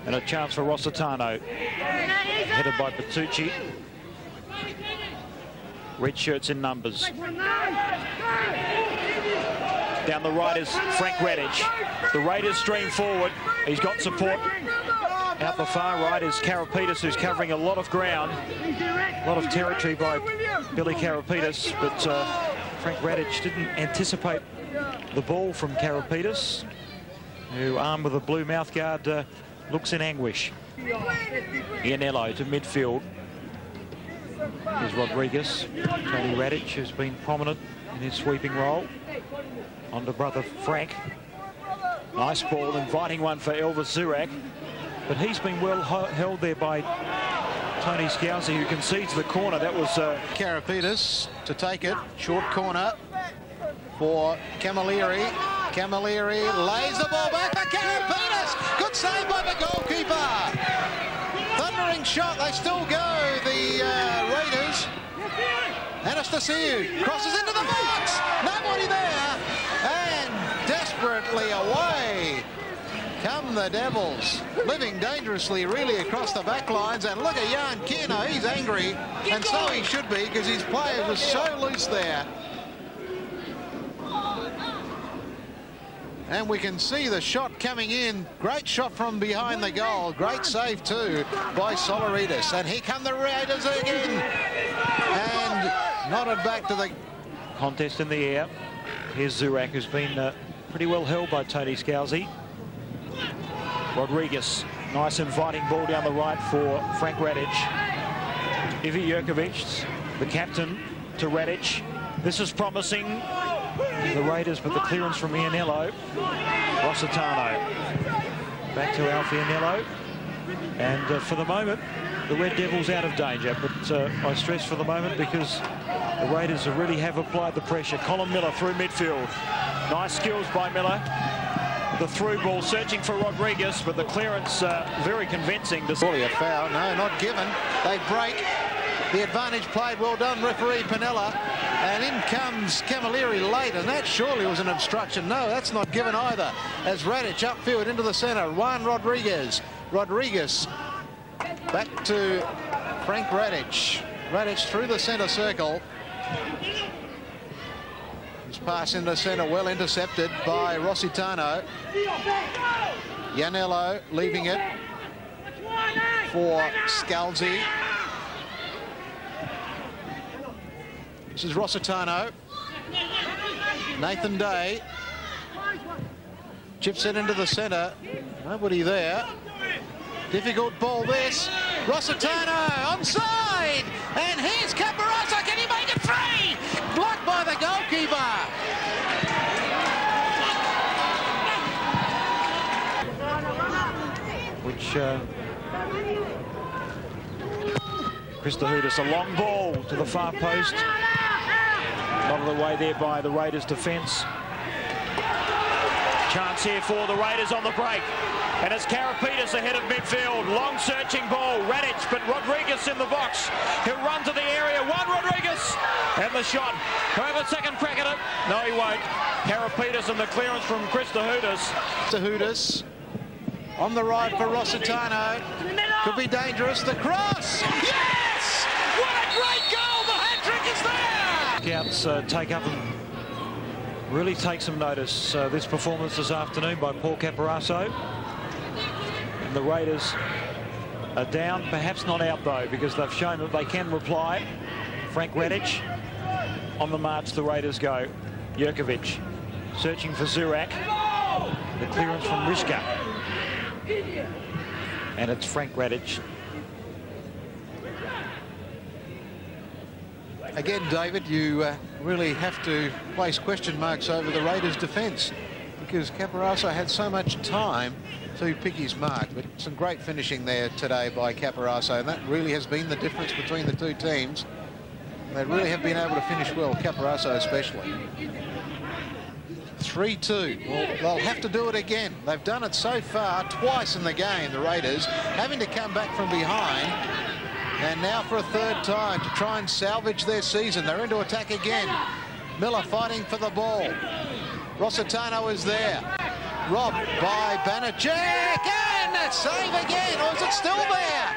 And a chance for Rossitano. Headed by Petrucci. red shirts in numbers. Down the right is Frank Radic. The Raiders stream forward. He's got support. Out the far right is Karapetis, who's covering a lot of ground. A lot of territory by Billy Karapetis, but Frank Radic didn't anticipate the ball from Karapetis, who, armed with a blue mouthguard, looks in anguish. Ianello to midfield. Here's Rodriguez. Tony Radic, who's been prominent in his sweeping role. On to brother Frank. Nice ball, inviting one for Elvis Zurak. But he's been well held there by Tony Scalzi, who concedes the corner. That was Karapetis to take it. Short corner for Camilleri. Camilleri lays the ball back for Karapetis. Good save by the goalkeeper. Thundering shot. They still go, the Raiders. Anastasiou crosses into the box. Nobody there. And desperately away come the Devils, living dangerously really across the back lines. And look at Jan Kierno, he's angry, and so he should be, because his players were so loose there. And we can see the shot coming in. Great shot from behind the goal. Great save too by Solaridis. And here come the Raiders again. And nodded back to the contest in the air. Here's Zurak, who's been pretty well held by Tony Scalzi. Rodriguez, nice inviting ball down the right for Frank Radic. Ivi Jurkovic, the captain, to Radic. This is promising, the Raiders, but the clearance from Ianello. Rossitano back to Alfie Ianello. And for the moment, the Red Devils out of danger. But I stress for the moment because the Raiders really have applied the pressure. Colin Miller through midfield. Nice skills by Miller. The through ball, searching for Rodriguez, but the clearance very convincing. Surely a foul, no, not given. They break. The advantage played, well done, referee Pinella. And in comes Camilleri late, and that surely was an obstruction. No, that's not given either. As Radic upfield into the centre, Juan Rodriguez. Rodriguez back to Frank Radic. Radic through the centre circle. Pass in the centre, well intercepted by Rossitano. Ianello leaving it for Scalzi. This is Rossitano. Nathan Day chips it into the centre. Nobody there. Difficult ball this. Rossitano onside. And here's Caparozza. Can he make it three? Blocked by the goalkeeper. Which Christohoudis, a long ball to the far post. A lot of the way there by the Raiders defence. Chance here for the Raiders on the break. And it's Karapetis ahead of midfield. Long searching ball. Radic, but Rodriguez in the box. He'll run to the area. Juan Rodriguez. And the shot. He'll have a second crack at it. No, he won't. Karapetis and the clearance from Christohoudis. Christohoudis on the right for Rossitano. Could be dangerous. The cross. Yes! What a great goal. The hat-trick is there. Scouts take up and really take some notice this performance this afternoon by Paul Caporaso. And the Raiders are down, perhaps not out though, because they've shown that they can reply. Frank Radic on the march, the Raiders go. Jurkovic searching for Zurak. The clearance from Rishka. And it's Frank Radic. Again, David, you really have to place question marks over the Raiders' defence, because Caporaso had so much time to pick his mark. But some great finishing there today by Caporaso, and that really has been the difference between the two teams. They really have been able to finish well, Caporaso especially. 3-2. Well, they'll have to do it again. They've done it so far twice in the game, the Raiders, having to come back from behind. And now for a third time to try and salvage their season. They're into attack again. Miller fighting for the ball. Rossitano is there. Robbed by Banachek. And that save again. Or is it still there?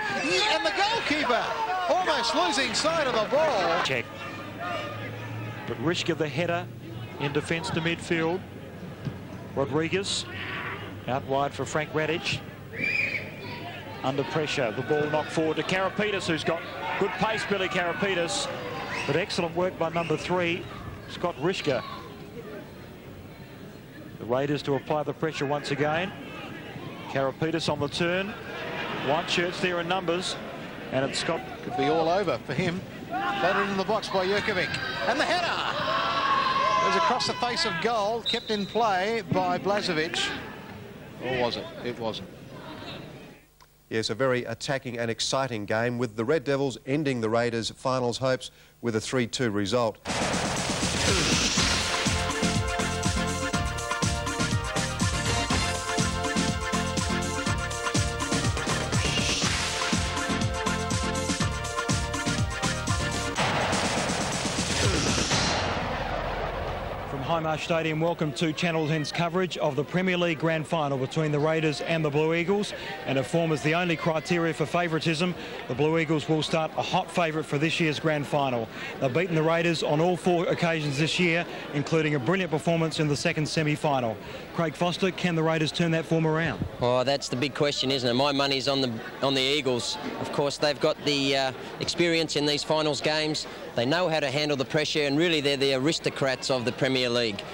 And the goalkeeper almost losing sight of the ball. Check. But Rishka, the header, in defence to midfield. Rodriguez out wide for Frank Radic. Under pressure, the ball knocked forward to Karapitis, who's got good pace, Billy Karapitis. But excellent work by number 3, Scott Rishka. The Raiders to apply the pressure once again. Karapitis on the turn. White shirts there in numbers. And it's Scott. Could be all over for him. Batted in the box by Jurkovic. And the header! It was across the face of goal, kept in play by Blažević. Or was it? It wasn't. Yes, a very attacking and exciting game, with the Red Devils ending the Raiders' finals hopes with a 3-2 result. Highmarsh Stadium, welcome to Channel 10's coverage of the Premier League Grand Final between the Raiders and the Blue Eagles. And if form is the only criteria for favouritism, the Blue Eagles will start a hot favourite for this year's Grand Final. They've beaten the Raiders on all 4 occasions this year, including a brilliant performance in the second semi-final. Craig Foster, can the Raiders turn that form around? Oh, that's the big question, isn't it? My money's on the Eagles. Of course, they've got the experience in these finals games. They know how to handle the pressure, and really they're the aristocrats of the Premier League.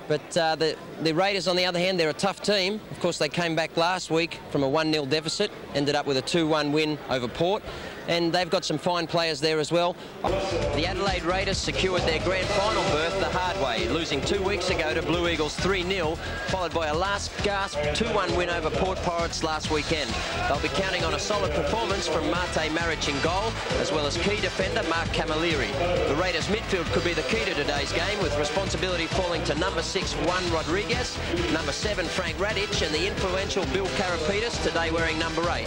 But the Raiders, on the other hand, they're a tough team. Of course, they came back last week from a 1-0 deficit, ended up with a 2-1 win over Port, and they've got some fine players there as well. The Adelaide Raiders secured their grand final berth the hard way, losing 2 weeks ago to Blue Eagles 3-0, followed by a last-gasp 2-1 win over Port Pirates last weekend. They'll be counting on a solid performance from Mate Maric in goal, as well as key defender Mark Camilleri. The Raiders midfield could be the key to today's game, with responsibility falling to number 6, Juan Rodriguez, number 7, Frank Radic, and the influential Bill Karapitis, today wearing number 8.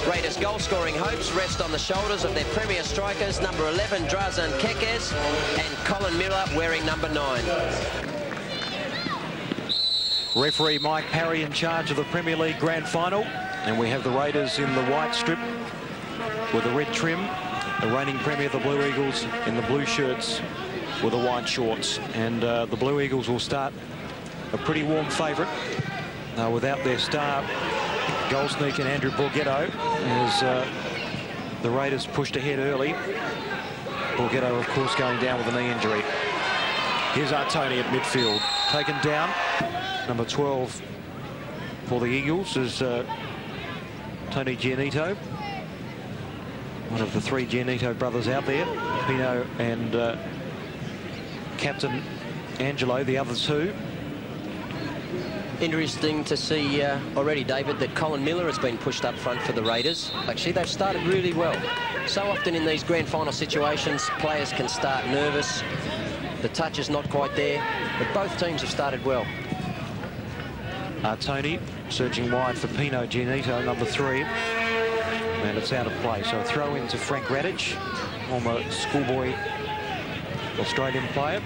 Raiders' goal-scoring hopes rest on the shoulders of their premier strikers, number 11, Drazen Kekes, and Colin Miller, wearing number 9. Referee Mike Parry in charge of the Premier League Grand Final, and we have the Raiders in the white strip with the red trim, the reigning premier, the Blue Eagles, in the blue shirts with the white shorts. And the Blue Eagles will start a pretty warm favourite without their star goal sneaker Andrew Borghetto, as the Raiders pushed ahead early. Borghetto, of course, going down with a knee injury. Here's Artoni at midfield, taken down. Number 12 for the Eagles is Tony Giannito, one of the 3 Giannito brothers out there, Pino and Captain Angelo, the other 2. Interesting to see already, David, that Colin Miller has been pushed up front for the Raiders. Actually, they've started really well. So often in these grand final situations, players can start nervous. The touch is not quite there, but both teams have started well. Tony searching wide for Pino Giannito, number 3. And it's out of play. So a throw into Frank Radic, former schoolboy Australian player.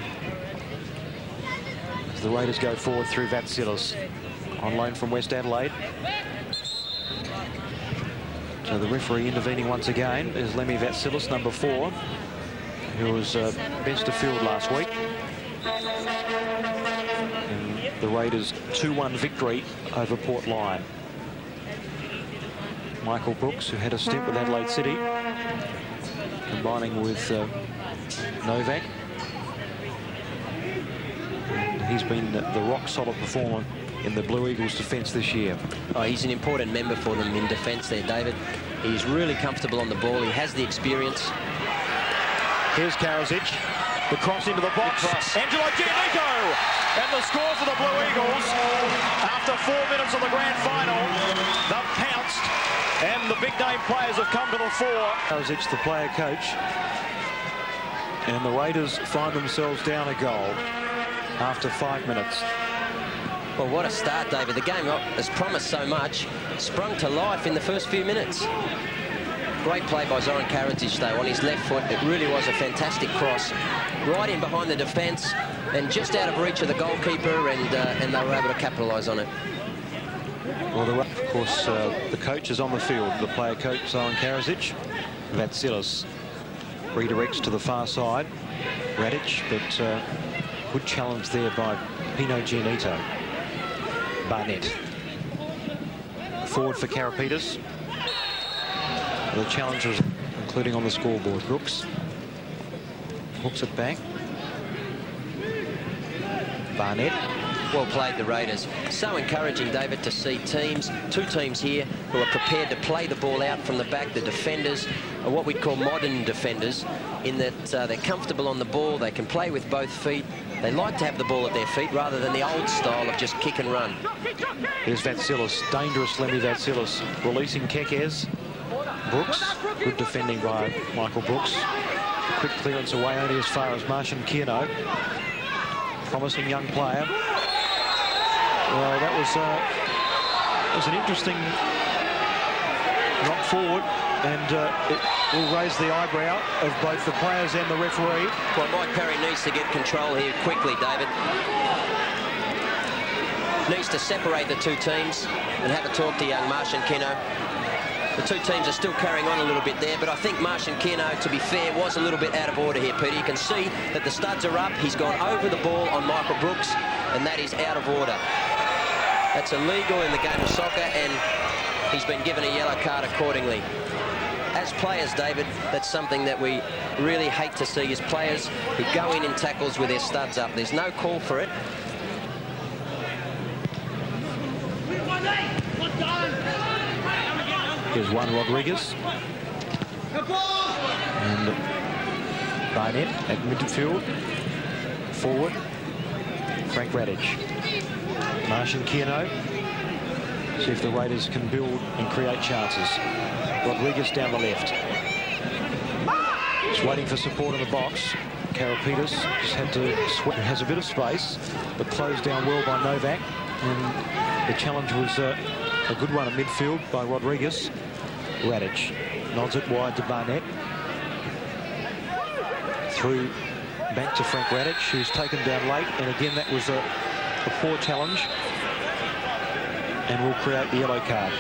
The Raiders go forward through Vatsilis, on loan from West Adelaide. So the referee intervening once again is Lemmy Vatsilis, number 4, who was best of field last week. And the Raiders' 2-1 victory over Port Lion. Michael Brooks, who had a stint with Adelaide City, combining with Novak. He's been the rock-solid performer in the Blue Eagles' defence this year. Oh, he's an important member for them in defence there, David. He's really comfortable on the ball. He has the experience. Here's Karazic. The cross into the box. Angelo Giannito! And the score for the Blue Eagles. After 4 minutes of the grand final, they've pounced. And the big-name players have come to the fore. Karazic, the player coach. And the Raiders find themselves down a goal after 5 minutes. Well, what a start, David. The game has promised so much. Sprung to life in the first few minutes. Great play by Zoran Karadzic, though, on his left foot. It really was a fantastic cross. Right in behind the defence and just out of reach of the goalkeeper, and they were able to capitalise on it. Well, of course, the coach is on the field. The player coach, Zoran Karadzic. Vatsilis redirects to the far side. Radic, but good challenge there by Pino Giannito. Barnett. Forward for Karapitas. The challengers, including on the scoreboard. Brooks hooks it back. Barnett. Well played, the Raiders. So encouraging, David, to see two teams here who are prepared to play the ball out from the back. The defenders are what we'd call modern defenders, in that they're comfortable on the ball, they can play with both feet. They like to have the ball at their feet rather than the old style of just kick and run. Here's Vatsilis, dangerous Lemmy Vatsilis, releasing Kekes. Brooks, good defending by Michael Brooks. Quick clearance away only as far as Martian Kierno. Promising young player. Well, that was an interesting knock forward, and it will raise the eyebrow of both the players and the referee. Well, Mike Perry needs to get control here quickly, David. Needs to separate the two teams and have a talk to young Martian Kierno. The two teams are still carrying on a little bit there, but I think Martian Kierno, to be fair, was a little bit out of order here, Peter. You can see that the studs are up. He's gone over the ball on Michael Brooks, and that is out of order. That's illegal in the game of soccer, and he's been given a yellow card accordingly. As players, David, that's something that we really hate to see, is players who go in tackles with their studs up. There's no call for it. Here's Juan Rodriguez. And Barnett at midfield. Forward, Frank Radic. Martian Kierno. See if the Raiders can build and create chances. Rodriguez down the left. Just waiting for support in the box. Karapitas just had to has a bit of space, but closed down well by Novak. And the challenge was a good one at midfield by Rodriguez. Radic nods it wide to Barnett. Through back to Frank Radic, who's taken down late. And again, that was a poor challenge. And will create the yellow card.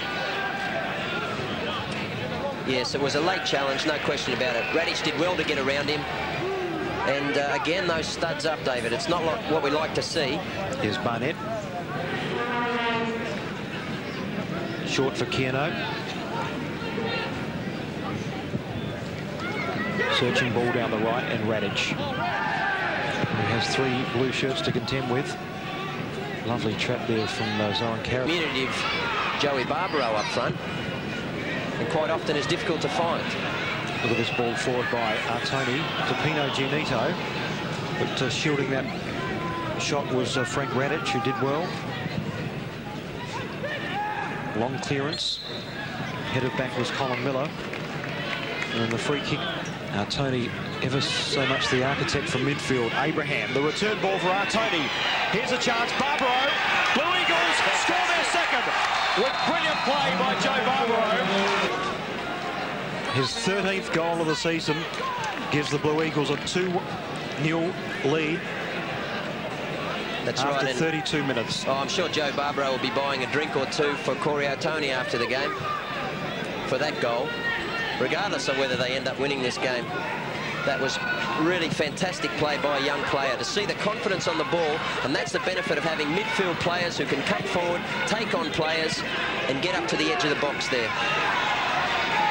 Yes, it was a late challenge, no question about it. Radic did well to get around him. And again, those studs up, David. It's not what we like to see. Here's Barnett. Short for Kierno. Searching ball down the right, and Radic, who has three blue shirts to contend with. Lovely trap there from Zoran Karapitas. Diminutive Joey Barbaro up front, and quite often is difficult to find. Look at this ball forward by Artoni to Pino Giannito, but shielding that shot was Frank Radic, who did well. Long clearance. Headed back was Colin Miller. And the free kick, Artoni, ever so much the architect from midfield. Abraham, the return ball for Artoni. Here's a chance, Barbaro. Blue Eagles score their second with brilliant play by Joe Barbaro. His 13th goal of the season gives the Blue Eagles a 2-0 lead. That's after right. 32 minutes. Oh, I'm sure Joe Barbaro will be buying a drink or two for Corey Artoni after the game for that goal, regardless of whether they end up winning this game. That was really fantastic play by a young player, to see the confidence on the ball, and that's the benefit of having midfield players who can come forward, take on players, and get up to the edge of the box there.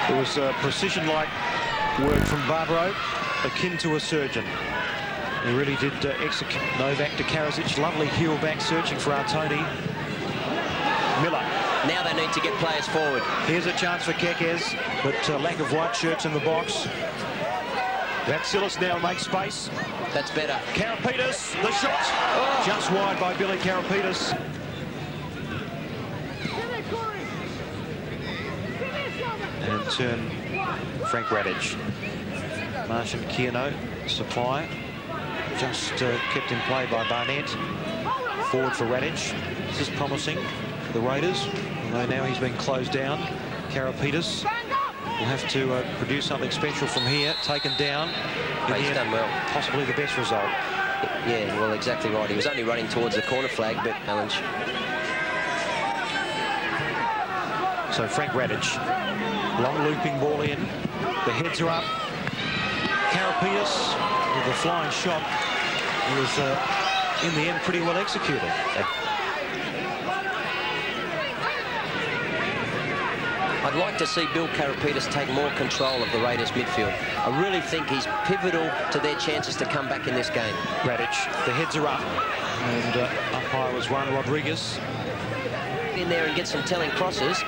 It was precision-like work from Barbaro, akin to a surgeon. He really did execute. Novak to Karazic, lovely heel back, searching for Artoni. Miller. Now they need to get players forward. Here's a chance for Kekes, but lack of white shirts in the box. Vatsilis now makes space. That's better. Karapitas, the shot, just wide by Billy Karapitas. And turn Frank Radic. Martian Kierno, supply. Just kept in play by Barnett. Forward for Radic. This is promising for the Raiders, although now he's been closed down. Karapitas will have to produce something special from here. Taken down. He's done well. Possibly the best result. Yeah, well, exactly right. He was only running towards the corner flag, but Allen's. So Frank Radic, long looping ball in. The heads are up. Karapitas with the flying shot. It was, in the end, pretty well executed. I'd like to see Bill Karapetis take more control of the Raiders midfield. I really think he's pivotal to their chances to come back in this game. Radic, the heads are up, and up high was Juan Rodriguez. In there and get some telling crosses.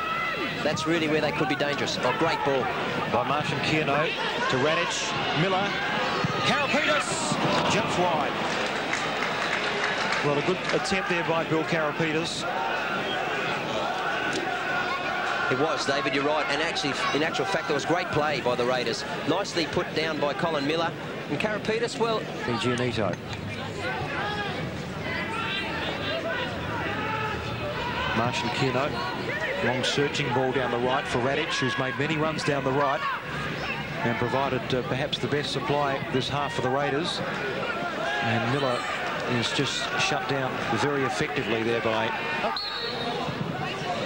That's really where they could be dangerous. Oh, great ball. By Martian Kierno to Radic, Miller, Karapetis jumps wide. Well, a good attempt there by Bill Karapetis. It was, David, you're right. And actually, in actual fact, it was great play by the Raiders. Nicely put down by Colin Miller. And Karapetis, well... Gianito. Martian Kierno. Long searching ball down the right for Radic, who's made many runs down the right and provided perhaps the best supply this half for the Raiders. And Miller is just shut down very effectively there by...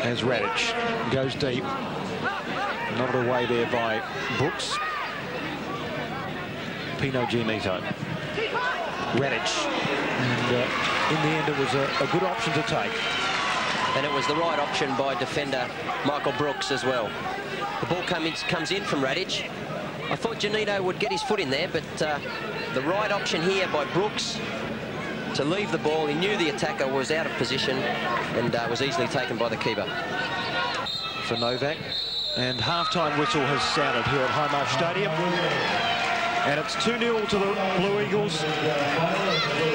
as Radic goes deep. Nodded away there by Brooks. Pino Gianito. Radic. And in the end, it was a good option to take. And it was the right option by defender Michael Brooks as well. The ball comes in from Radic. I thought Gianito would get his foot in there, but the right option here by Brooks to leave the ball. He knew the attacker was out of position and was easily taken by the keeper. For Novak. And half-time whistle has sounded here at Highmarsh Stadium. And it's 2-0 to the Blue Eagles,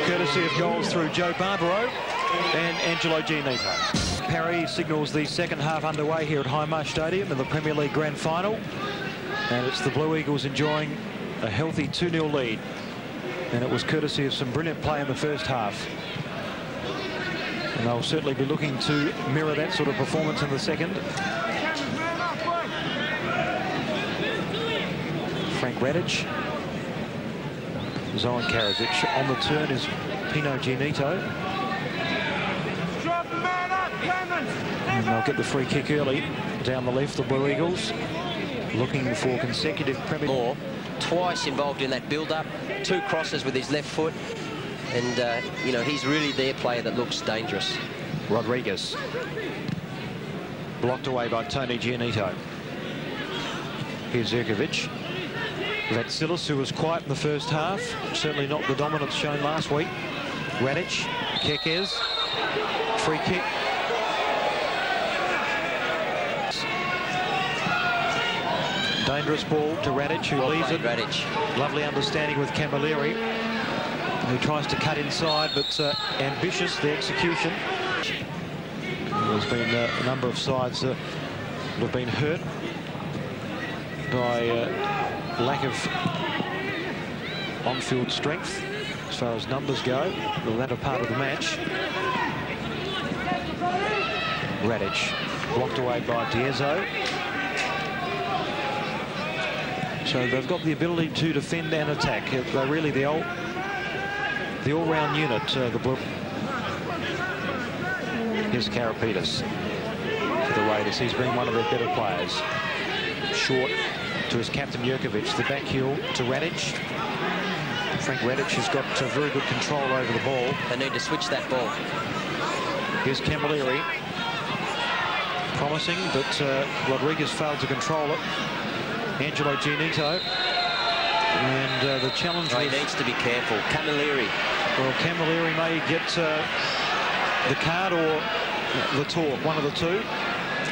courtesy of goals through Joe Barbaro and Angelo Gianito. Parry signals the second half underway here at Highmarsh Stadium in the Premier League Grand Final. And it's the Blue Eagles enjoying a healthy 2-0 lead. And it was courtesy of some brilliant play in the first half. And they'll certainly be looking to mirror that sort of performance in the second. Frank Radic. Zoran Karadzic. On the turn is Pino Gianito. And they'll get the free kick early down the left, the Blue Eagles. Looking for consecutive Premier League. Twice involved in that build-up. 2 crosses with his left foot. And, you know, he's really their player that looks dangerous. Rodriguez. Blocked away by Tony Gianito. Here's Zirkovic. Vatsilis, who was quiet in the first half. Certainly not the dominance shown last week. Radic. Kekes. Free kick. Dangerous ball to Radic, who leaves it. Radic. Lovely understanding with Camilleri, who tries to cut inside, but ambitious, the execution. There's been a number of sides that have been hurt by lack of on-field strength as far as numbers go, the latter part of the match. Radic blocked away by Diezzo. So they've got the ability to defend and attack. They're really the all-round unit, the Blue. Here's Karapetis for the Raiders. He's been one of their better players. Short to his captain Jurkovic. The back heel to Radic. Frank Radic has got very good control over the ball. They need to switch that ball. Here's Camilleri. Promising, but Rodriguez failed to control it. Angelo Gianito. And the challenge he needs to be careful. Camilleri. Well, Camilleri may get the card or the talk, one of the two.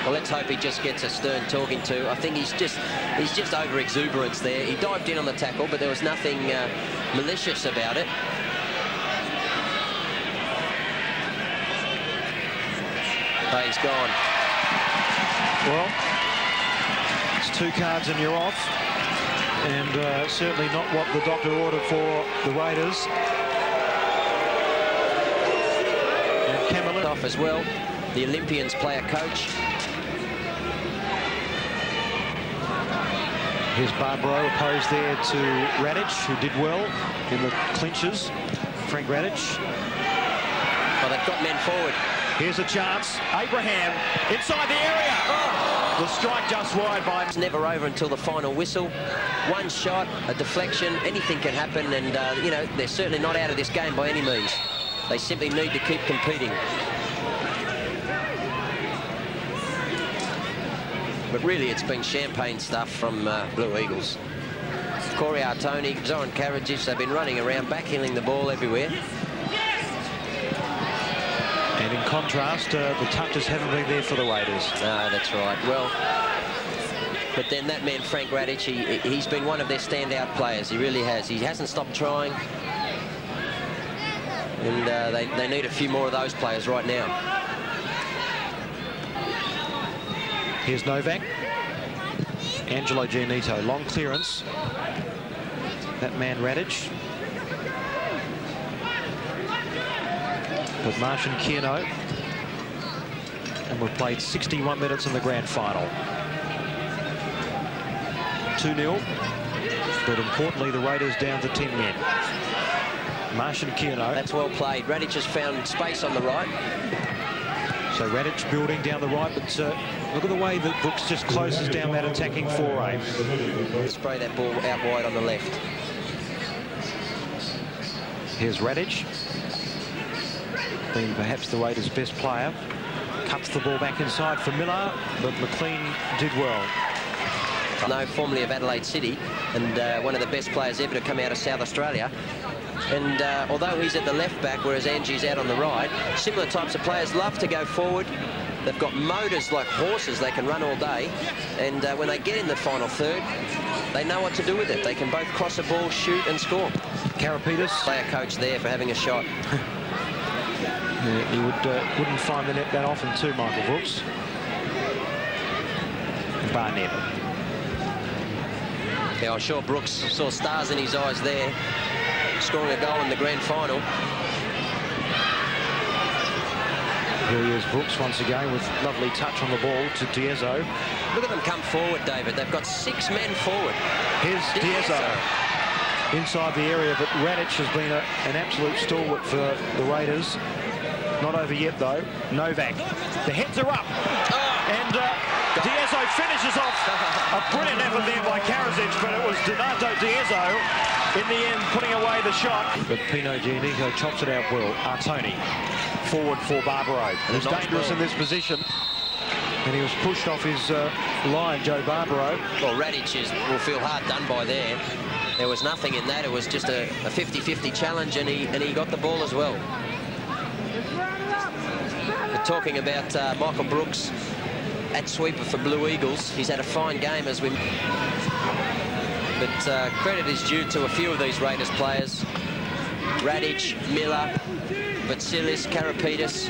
Well, let's hope he just gets a stern talking to. I think he's just over exuberance there. He dived in on the tackle, but there was nothing malicious about it. Oh, he's gone. Well, it's 2 cards and you're off. And certainly not what the doctor ordered for the Raiders. And Camilleri off as well. The Olympians player coach. Here's Barbaro opposed there to Radic, who did well in the clinches. Frank Radic. Well, they've got men forward. Here's a chance. Abraham inside the area. Oh, The strike just wide by... It's never over until the final whistle. One shot, a deflection, anything can happen, and, you know, they're certainly not out of this game by any means. They simply need to keep competing. But really, it's been champagne stuff from Blue Eagles. Corey Artoni, Zoran Karadzic, they've been running around, backheeling the ball everywhere. And in contrast, the touches haven't been there for the Raiders. No, that's right. Well, but then that man, Frank Radic, he's been one of their standout players. He really has. He hasn't stopped trying. And they need a few more of those players right now. Here's Novak. Angelo Giannito, long clearance. That man Radic. With Martian Kierno. And we've played 61 minutes in the grand final. 2-0. But importantly, the Raiders down to 10 men. Martian Kierno. That's well played. Radic has found space on the right. So Radic building down the right, but look at the way that Brooks just closes down that attacking foray. Spray that ball out wide on the left. Here's Radic. Being perhaps the Raiders' best player. Cuts the ball back inside for Miller, but McLean did well. No, formerly of Adelaide City, and one of the best players ever to come out of South Australia. And although he's at the left back, whereas Angie's out on the right, similar types of players love to go forward. They've got motors like horses. They can run all day. And when they get in the final third, they know what to do with it. They can both cross a ball, shoot and score. Karapitis. Player coach there for having a shot. Yeah, he wouldn't find the net that often too, Michael Brooks. Barnett. Yeah, I'm sure Brooks saw stars in his eyes there, scoring a goal in the grand final. Here he is, Brooks, once again, with lovely touch on the ball to Diezzo. Look at them come forward, David. They've got 6 men forward. Here's Diezzo inside the area, but Radic has been an absolute stalwart for the Raiders. Not over yet, though. Novak. The heads are up. And Diezzo finishes off a brilliant effort there by Karadzic, but it was Donato Diezzo in the end putting away the shot. But Pino Giannito chops it out well. Artoni forward for Barbaro. He's dangerous in this position. And he was pushed off his line, Joe Barbaro. Well, Radic will feel hard done by there. There was nothing in that. It was just a 50-50 challenge, and he got the ball as well. We're talking about Michael Brooks at sweeper for Blue Eagles. He's had a fine game as we... But credit is due to a few of these Raiders players. Radic, Miller, Vatsilis, Karapitis.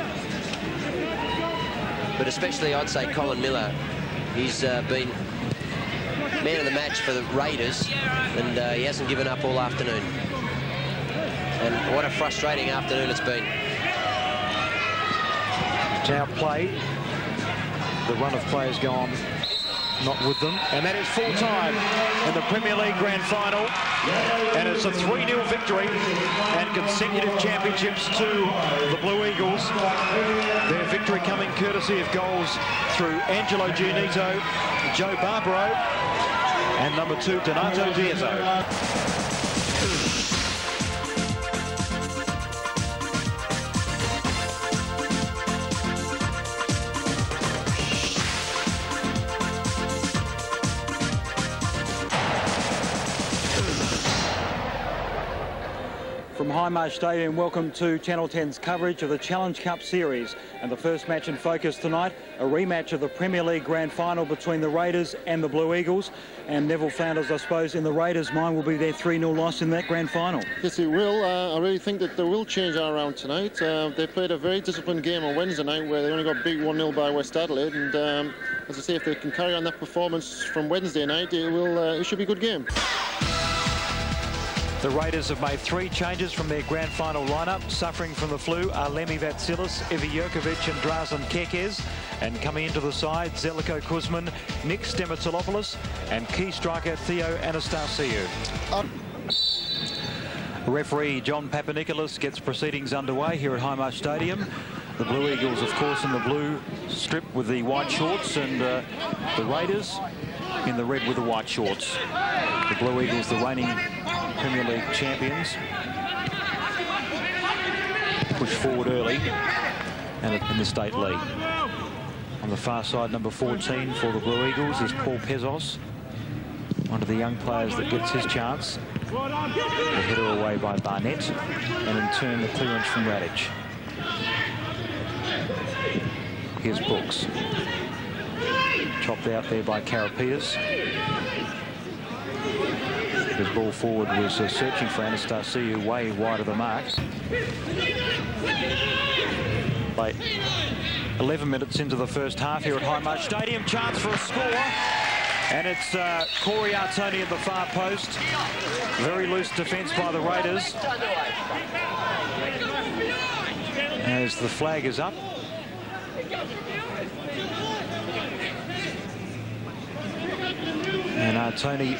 But especially, I'd say, Colin Miller. He's been man of the match for the Raiders, and he hasn't given up all afternoon. And what a frustrating afternoon it's been. Now play. The run of players go on, not with them. And that is full time in the Premier League Grand Final. And it's a 3-0 victory and consecutive championships to the Blue Eagles. Their victory coming courtesy of goals through Angelo Giannito, Joe Barbaro, and number 2, Donato Diezzo. From Highmarsh Stadium, welcome to Channel 10's coverage of the Challenge Cup Series. And the first match in focus tonight, a rematch of the Premier League Grand Final between the Raiders and the Blue Eagles. And Neville Flanders, I suppose, in the Raiders' mind will be their 3-0 loss in that Grand Final. Yes, it will. I really think that they will change our round tonight. They played a very disciplined game on Wednesday night where they only got beat 1-0 by West Adelaide. And as I say, if they can carry on that performance from Wednesday night, it should be a good game. The Raiders have made 3 changes from their grand final lineup. Suffering from the flu are Lemmy Vatsilis, Ivi Jurkovic and Drazen Kekes. And coming into the side, Zeljko Kuzman, Nick Stematolopoulos and key striker Theo Anastasiou. Referee John Papanikoulis gets proceedings underway here at Highmarsh Stadium. The Blue Eagles, of course, in the blue strip with the white shorts, and the Raiders in the red with the white shorts. The Blue Eagles, the reigning Premier League champions, push forward early and in the State League. On the far side, number 14 for the Blue Eagles is Paul Pezos, one of the young players that gets his chance. The header away by Barnett, and in turn the clearance from Radic. Here's Brooks. Chopped out there by Karapitas. His ball forward was searching for Anastasiou, way wide of the mark. Late 11 minutes into the first half here at Highmarsh Stadium. Chance for a score. And it's Corey Artoni at the far post. Very loose defence by the Raiders. As the flag is up. And Artoni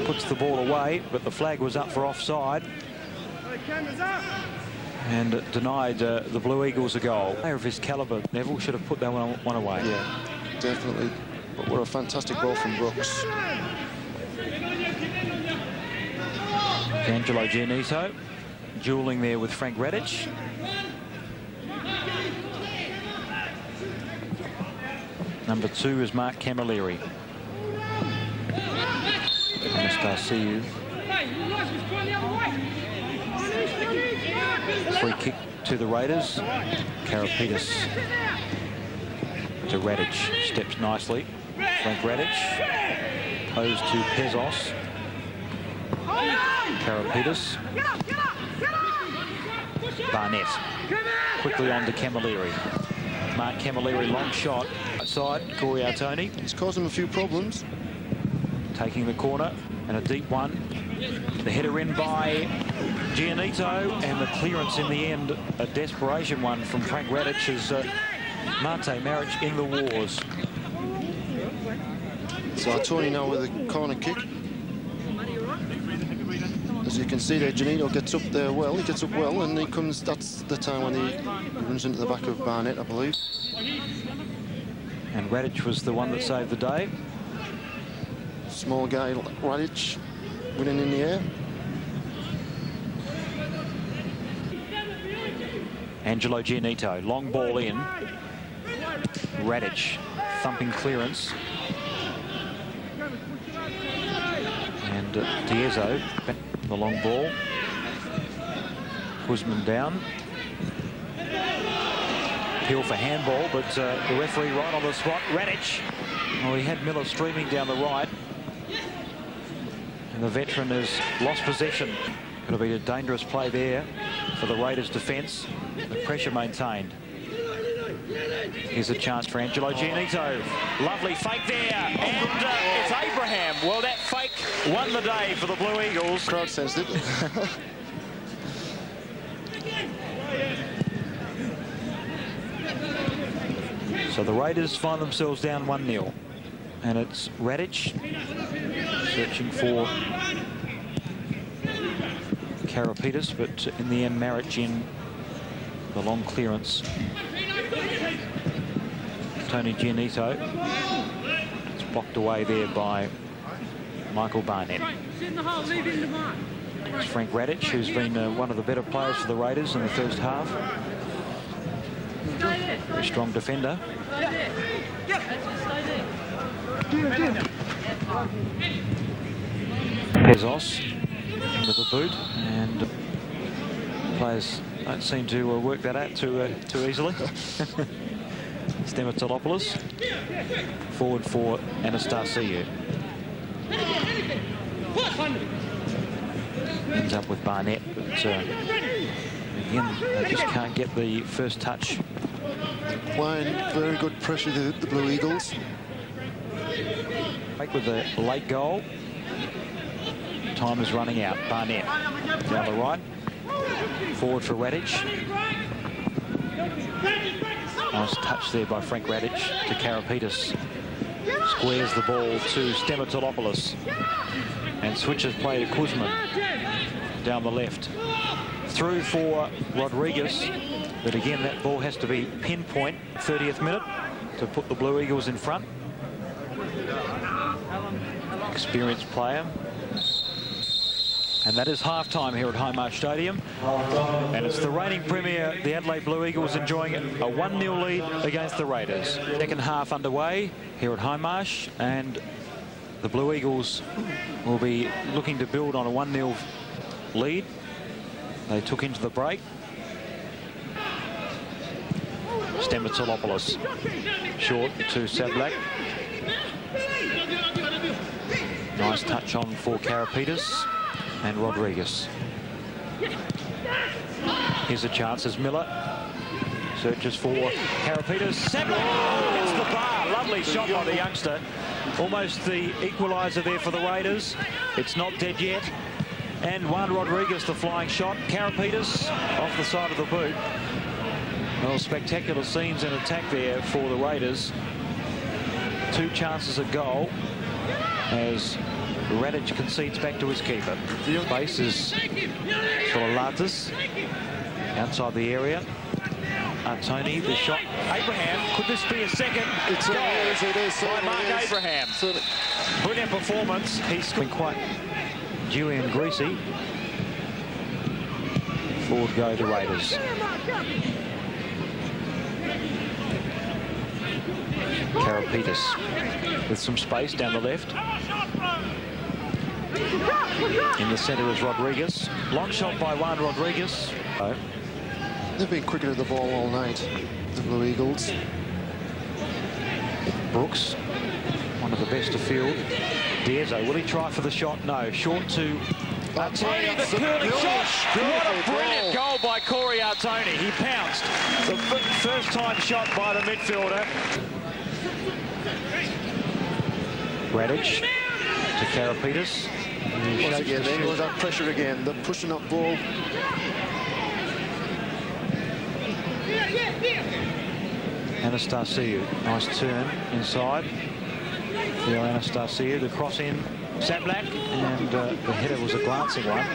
puts the ball away, but the flag was up for offside. And it denied the Blue Eagles a goal. A player of his calibre, Neville, should have put that one away. Yeah, definitely. But what a fantastic ball from Brooks. Angelo Giannito duelling there with Frank Radic. Number 2 is Mark Camilleri. Anastasiou. Free kick to the Raiders. Karapitas to Radic. Steps nicely. Frank Radic. Posed to Pezos. Karapitas. Barnett. Quickly on to Camilleri. Mark Camilleri, long shot. Outside, Corey Artoni. He's caused him a few problems. Taking the corner, and a deep one. The header in by Giannito, and the clearance in the end, a desperation one from Frank Radic, as Mate Maric in the wars. So Artoni now with a corner kick. As you can see there, Giannito gets up there well. He gets up well, and he comes. That's the time when he runs into the back of Barnett, I believe. And Radic was the one that saved the day. Small guy, Radic, winning in the air. Angelo Giannito, long ball in. Radic, thumping clearance. And Diezzo, the long ball. Kuzman down. Appeal for handball, but the referee right on the spot. Radic. Oh, he had Miller streaming down the right. And the veteran has lost possession. Going to be a dangerous play there for the Raiders' defence. The pressure maintained. Here's a chance for Angelo Giannito. Lovely fake there. And it's Abraham. Well, that fake won the day for the Blue Eagles. Crowd sensed it. So the Raiders find themselves down 1-0. And it's Radic searching for Karapitas, but in the end, Maric in the long clearance. Tony Giannito. It's blocked away there by Michael Barnett. It's Frank Radic, who's been one of the better players for the Raiders in the first half. Very strong defender. Pezos with the boot, and players don't seem to work that out too easily. Stematolopoulos forward for Anastasiou. Ends up with Barnett, but again, they just can't get the first touch. Applying very good pressure to the Blue Eagles. With the late goal. Time is running out. Barnett down the right. Forward for Radic. Nice touch there by Frank Radic to Karapitas. Squares the ball to Stematolopoulos. And switches play to Kuzman down the left. through for Rodriguez. But again, that ball has to be pinpoint, 30th minute, to put the Blue Eagles in front. Experienced player. And that is half-time here at Hindmarsh Stadium. And it's the reigning premier, the Adelaide Blue Eagles, enjoying a 1-0 lead against the Raiders. Second half underway here at Hindmarsh, and the Blue Eagles will be looking to build on a 1-0 lead. They took into the break. Stematilopoulos short to Sablak. Nice touch on for Karapetis and Rodriguez. Here's a chance as Miller searches for Karapetis. Sablak hits the bar. Lovely shot by the youngster. Almost the equaliser there for the Raiders. It's not dead yet. And Juan Rodriguez, the flying shot. Karapetis off the side of the boot. Well, spectacular scenes in attack there for the Raiders. 2 chances at goal as Radic concedes back to his keeper. The base is Latis outside the area. Tony, the shot. Abraham, could this be a second? It is by Mark Abraham. Brilliant performance. He's been quite dewy and greasy. Forward go the Raiders. Karapetis with some space down the left. In the centre is Rodriguez. Long shot by Juan Rodriguez. They've been quicker to the ball all night, the Blue Eagles. Brooks, one of the best of field. Diazzo, will he try for the shot? No. Short to Artoni, the curling shot. What a brilliant goal by Corey Artoni. He pounced. The first time shot by the midfielder. Radic to Karapetis. Once again, there goes that pressure again. The pushing up ball. Anastasiou, nice turn inside. Theo Anastasiou, the cross in. Sablak, and the header was a glancing one.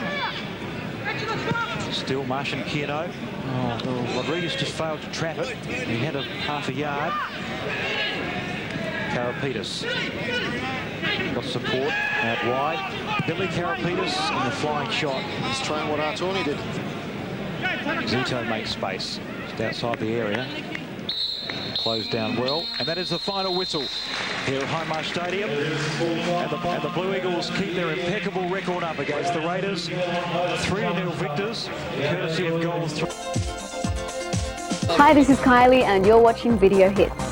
Still Martian Kierno. Oh, Rodriguez just failed to trap it. He had a half a yard. Karapetis got support out wide. Billy Karapetis in the flying shot. He's trying what Artoni did. Zito makes space just outside the area. Closed down well, and that is the final whistle here at Hindmarsh Stadium. And the Blue Eagles keep their impeccable record up against the Raiders. 3-0 victors, courtesy of goals. Hi, this is Kylie, and you're watching Video Hits.